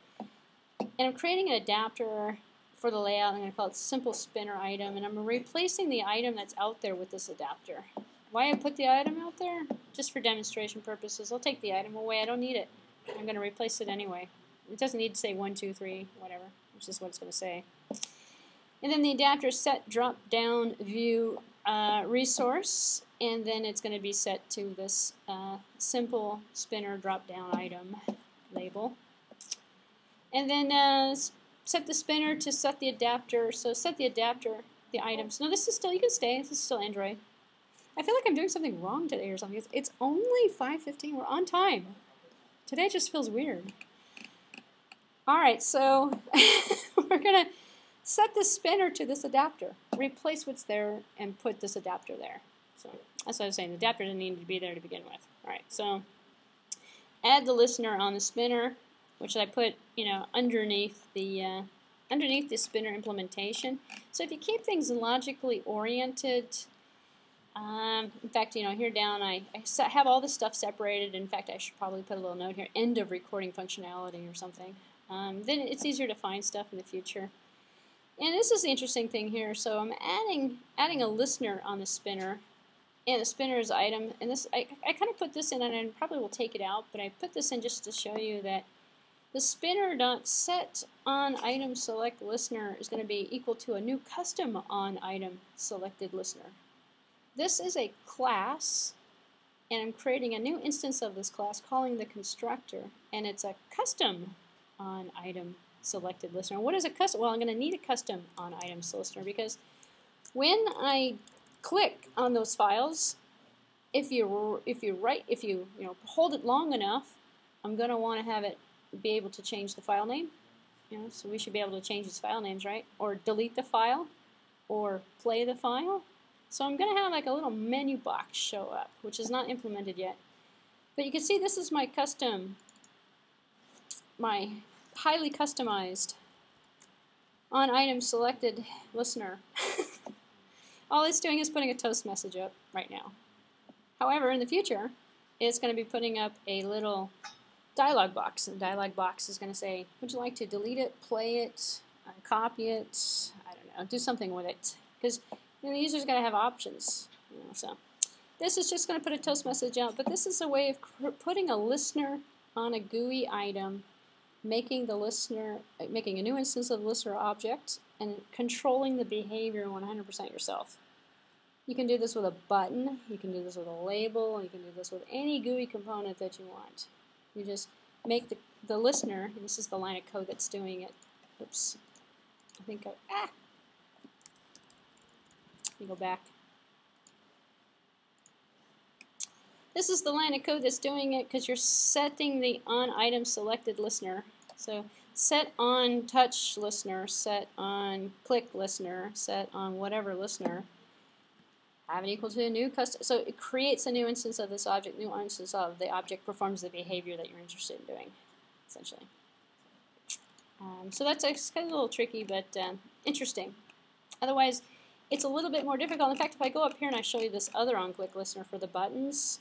And I'm creating an adapter for the layout. I'm going to call it simple spinner item. And I'm replacing the item that's out there with this adapter. Why I put the item out there? Just for demonstration purposes. I'll take the item away. I don't need it. I'm going to replace it anyway. It doesn't need to say 1, 2, 3, whatever, which is what it's going to say. And then the adapter set drop down view resource, and then it's going to be set to this simple spinner drop down item label. And then set the spinner to set the adapter. So set the adapter, the items. No, this is still, you can stay. This is still Android. I feel like I'm doing something wrong today or something. It's only 5:15. We're on time. Today just feels weird. Alright, so we're going to set the spinner to this adapter. Replace what's there and put this adapter there. So that's what I was saying. The adapter didn't need to be there to begin with. Alright, so add the listener on the spinner, which I put, underneath the spinner implementation. So if you keep things logically oriented, in fact, here down I have all this stuff separated. In fact, I should probably put a little note here, end of recording functionality or something. Then it's easier to find stuff in the future. And this is the interesting thing here. So I'm adding a listener on the spinner, and the spinner's item. And this I kind of put this in, and I probably will take it out, but I put this in just to show you that the spinner.set on item select listener is going to be equal to a new custom on item selected listener. This is a class, and I'm creating a new instance of this class calling the constructor, and it's a custom on item selected listener. What is a custom? Well, I'm going to need a custom on item listener because when I click on those files, if you hold it long enough, I'm going to want to have it be able to change the file name. So we should be able to change these file names, right? Or delete the file, or play the file. So I'm going to have like a little menu box show up, which is not implemented yet. But you can see this is my custom, my highly customized on item selected listener. All it's doing is putting a toast message up right now. However, in the future, it's going to be putting up a little dialog box. And the dialog box is going to say, would you like to delete it, play it, copy it, I don't know, do something with it. Because the user's got to have options. So this is just going to put a toast message out, but this is a way of putting a listener on a GUI item, making the listener, making a new instance of the listener object, and controlling the behavior 100% yourself. You can do this with a button, you can do this with a label, you can do this with any GUI component that you want. You just make the listener, and this is the line of code that's doing it. Oops. I think let me go back. This is the line of code that's doing it because you're setting the on item selected listener. So set on touch listener, set on click listener, set on whatever listener. Have it equal to a new custom. So it creates a new instance of this object, new instance of the object performs the behavior that you're interested in doing, essentially. So that's kind of a little tricky, but interesting. Otherwise, it's a little bit more difficult. In fact, if I go up here and I show you this other on-click listener for the buttons,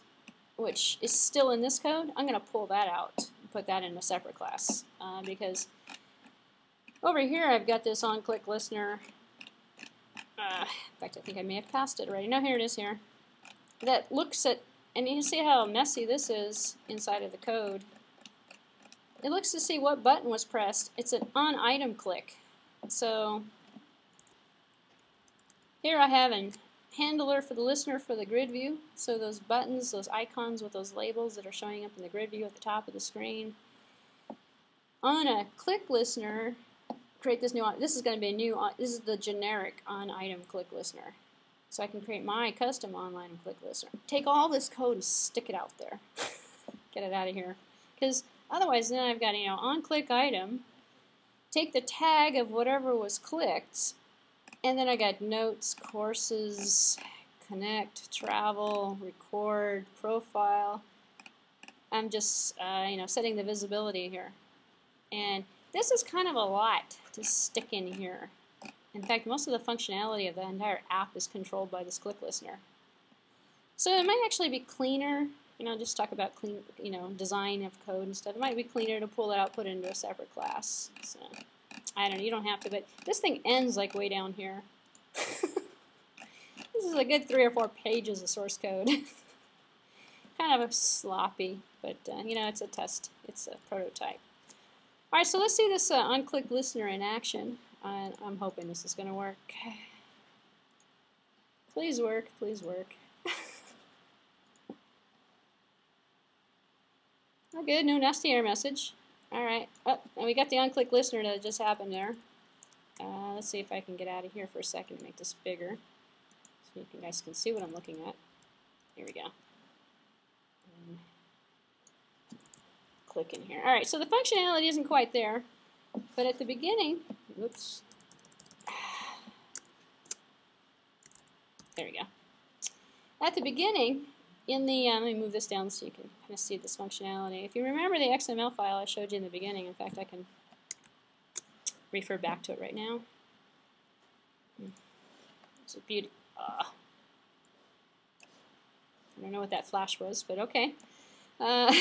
which is still in this code, I'm going to pull that out and put that in a separate class. Because over here I've got this on-click listener. In fact, I think I may have passed it already. No, here it is here. That looks at, and you can see how messy this is inside of the code. It looks to see what button was pressed. It's an on-item click. So here I have a handler for the listener for the grid view. So those buttons, those icons with those labels that are showing up in the grid view at the top of the screen. On a click listener, create this new, this is going to be a new, this is the generic on-item click listener. So I can create my custom on-item click listener. Take all this code and stick it out there. Get it out of here. Because otherwise then I've got, on-click item, take the tag of whatever was clicked, and then I got notes, courses, connect, travel, record, profile. I'm just, setting the visibility here. And this is kind of a lot to stick in here. In fact, most of the functionality of the entire app is controlled by this click listener. So it might actually be cleaner, just talk about clean, design of code and stuff. It might be cleaner to pull it out, put it into a separate class. So I don't know, you don't have to, but this thing ends like way down here. This is a good 3 or 4 pages of source code. Kind of sloppy, but it's a test. It's a prototype. All right, so let's see this on-click listener in action. I'm hoping this is going to work. Please work, please work. Oh, good, no nasty error message. All right, and we got the on-click listener that just happened there. Let's see if I can get out of here for a second and make this bigger so you guys can see what I'm looking at. Here we go. And click in here. All right, so the functionality isn't quite there, but at the beginning, whoops. There we go. At the beginning, in the, let me move this down so you can kind of see this functionality. If you remember the XML file I showed you in the beginning, in fact, I can refer back to it right now. It's a beauty. I don't know what that flash was, but okay. I'm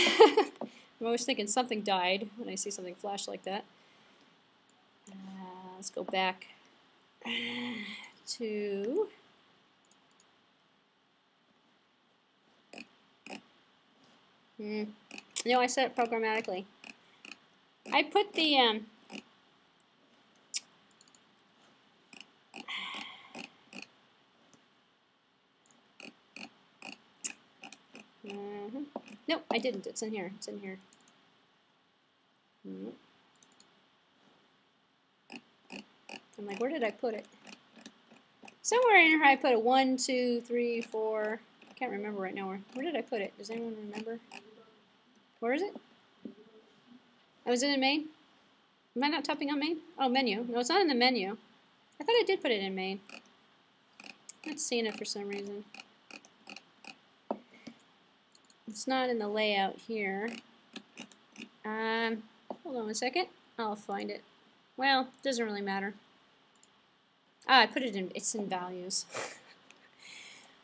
always thinking something died when I see something flash like that. Let's go back to no, I set it programmatically. I put the no, I didn't. It's in here. It's in here. I'm like, where did I put it? Somewhere in here I put a 1, 2, 3, 4. I can't remember right now. Where did I put it? Does anyone remember? Where is it? Oh, is it in main? Am I not typing on main? Oh, menu. No, it's not in the menu. I thought I did put it in main. I'm not seeing it for some reason. It's not in the layout here. Hold on a second. I'll find it. Well, doesn't really matter. I put it in, it's in values.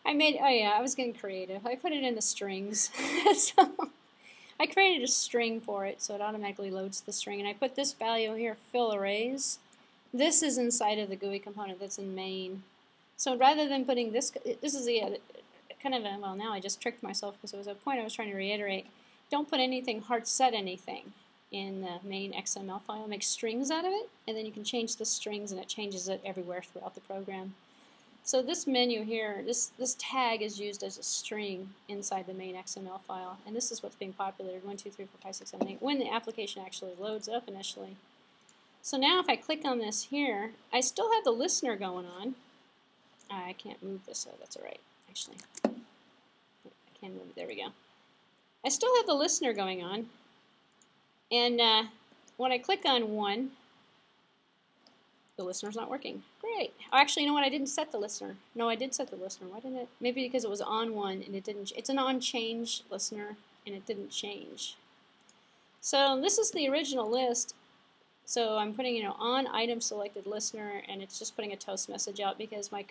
oh yeah, I was getting creative. I put it in the strings. So I created a string for it, so it automatically loads the string. And I put this value here, fill arrays. This is inside of the GUI component that's in main. So rather than putting this is the kind of a, well, now I just tricked myself because it was a point I was trying to reiterate. Don't put anything, hard set anything in the main XML file. Make strings out of it, and then you can change the strings, and it changes it everywhere throughout the program. So this menu here, this tag is used as a string inside the main XML file, and this is what's being populated, 1, 2, 3, 4, 5, 6, 7, 8, when the application actually loads up initially. So now if I click on this here, I still have the listener going on. I can't move this, so that's all right, actually. I can't move it, there we go. I still have the listener going on, and when I click on 1, the listener's not working. Great. Actually, you know what? I didn't set the listener. No, I did set the listener. Why didn't it? Maybe because it was on 1 and it didn't. It's an on change listener and it didn't change. So this is the original list. So I'm putting, on item selected listener, and it's just putting a toast message out because my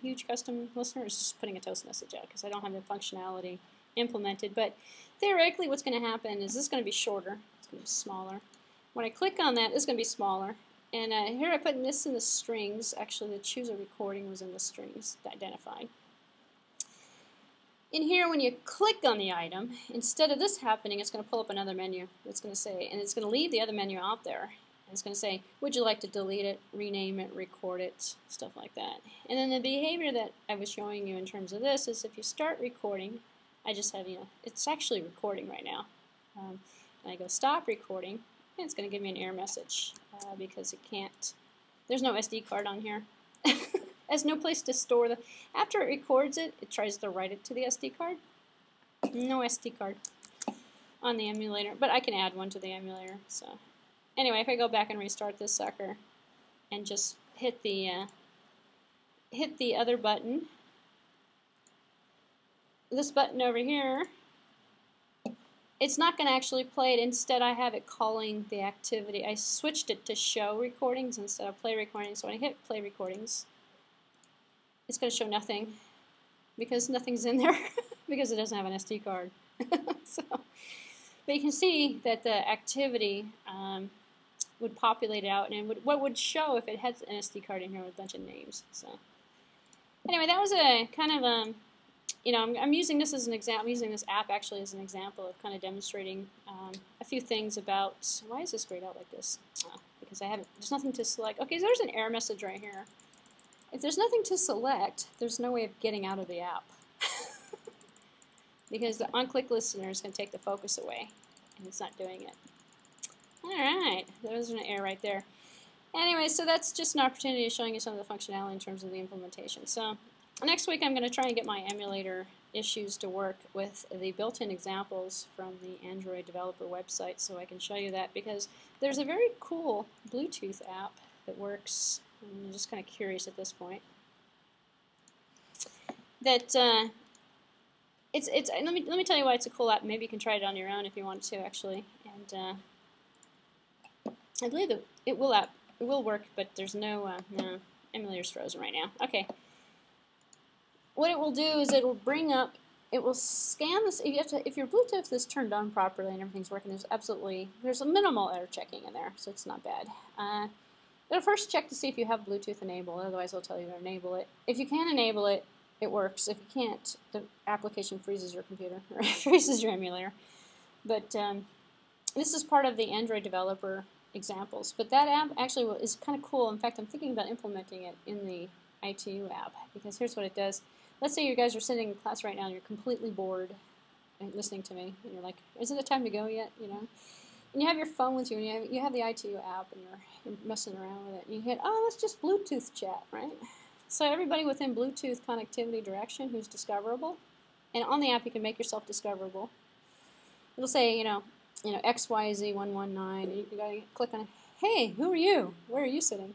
huge custom listener is just putting a toast message out because I don't have the functionality implemented. But theoretically, what's going to happen is this is going to be shorter. It's going to be smaller. When I click on that, it's going to be smaller. And here I put this in the strings. Actually, the choose a recording was in the strings identified. In here, when you click on the item, instead of this happening, it's going to pull up another menu. It's going to say, and it's going to leave the other menu out there. And it's going to say, would you like to delete it, rename it, record it, stuff like that. And then the behavior that I was showing you in terms of this is if you start recording, I just have, it's actually recording right now. And I go stop recording. And it's going to give me an error message because it can't, there's no SD card on here. There's no place to store the, after it records it, it tries to write it to the SD card. No SD card on the emulator, but I can add one to the emulator. So anyway, if I go back and restart this sucker and just hit the other button, this button over here, it's not going to actually play it. Instead, I have it calling the activity. I switched it to show recordings instead of play recordings. So when I hit play recordings, it's going to show nothing because nothing's in there because it doesn't have an SD card. But you can see that the activity would populate out, and what would show if it had an SD card in here with a bunch of names. So anyway, that was a kind of I'm using this as an example. I'm using this app actually as an example of kind of demonstrating a few things about why is this grayed out like this? Because there's nothing to select. Okay, so there's an error message right here. If there's nothing to select, there's no way of getting out of the app. Because the on-click listener is going to take the focus away, and it's not doing it. Alright, there's an error right there. Anyway, so that's just an opportunity of showing you some of the functionality in terms of the implementation. So next week I'm going to try and get my emulator issues to work with the built-in examples from the Android developer website, so I can show you that, because there's a very cool Bluetooth app that works. I'm just kind of curious at this point. That let me tell you why it's a cool app. Maybe you can try it on your own if you want to, actually. And I believe that it will work, but there's no emulator's frozen right now. Okay. What it will do is it will scan this. If your Bluetooth is turned on properly and everything's working, there's a minimal error checking in there, so it's not bad. It'll first check to see if you have Bluetooth enabled, otherwise it'll tell you to enable it. If you can enable it, it works. If you can't, the application freezes your computer, or freezes your emulator. But this is part of the Android developer examples. But that app actually is kind of cool. In fact, I'm thinking about implementing it in the ITU app, because here's what it does. Let's say you guys are sitting in class right now and you're completely bored and listening to me, and you're like, isn't it time to go yet? And you have your phone with you, and you have the ITU app, and you're messing around with it, and you hit, oh, let's just Bluetooth chat, right? So everybody within Bluetooth connectivity direction who's discoverable, and on the app you can make yourself discoverable. It'll say, XYZ119, and you gotta click on, hey, who are you? Where are you sitting?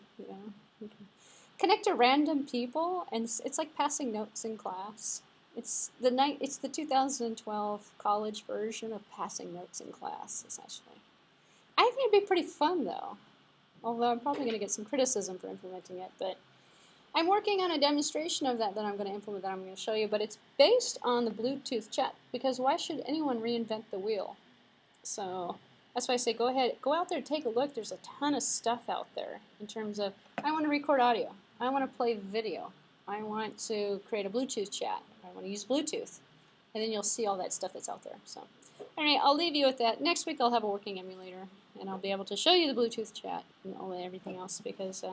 Connect to random people, and it's like passing notes in class. It's the 2012 college version of passing notes in class, essentially. I think it'd be pretty fun though, although I'm probably going to get some criticism for implementing it, but I'm working on a demonstration of that I'm going to implement, that I'm going to show you, but it's based on the Bluetooth chat, because why should anyone reinvent the wheel? So that's why I say go ahead, go out there, take a look. There's a ton of stuff out there in terms of, I want to record audio, I want to play video, I want to create a Bluetooth chat, I want to use Bluetooth, and then you'll see all that stuff that's out there. So anyway, I'll leave you with that. Next week I'll have a working emulator, and I'll be able to show you the Bluetooth chat and everything else, because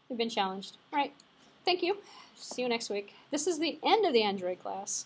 we've been challenged. All right, thank you. See you next week. This is the end of the Android class.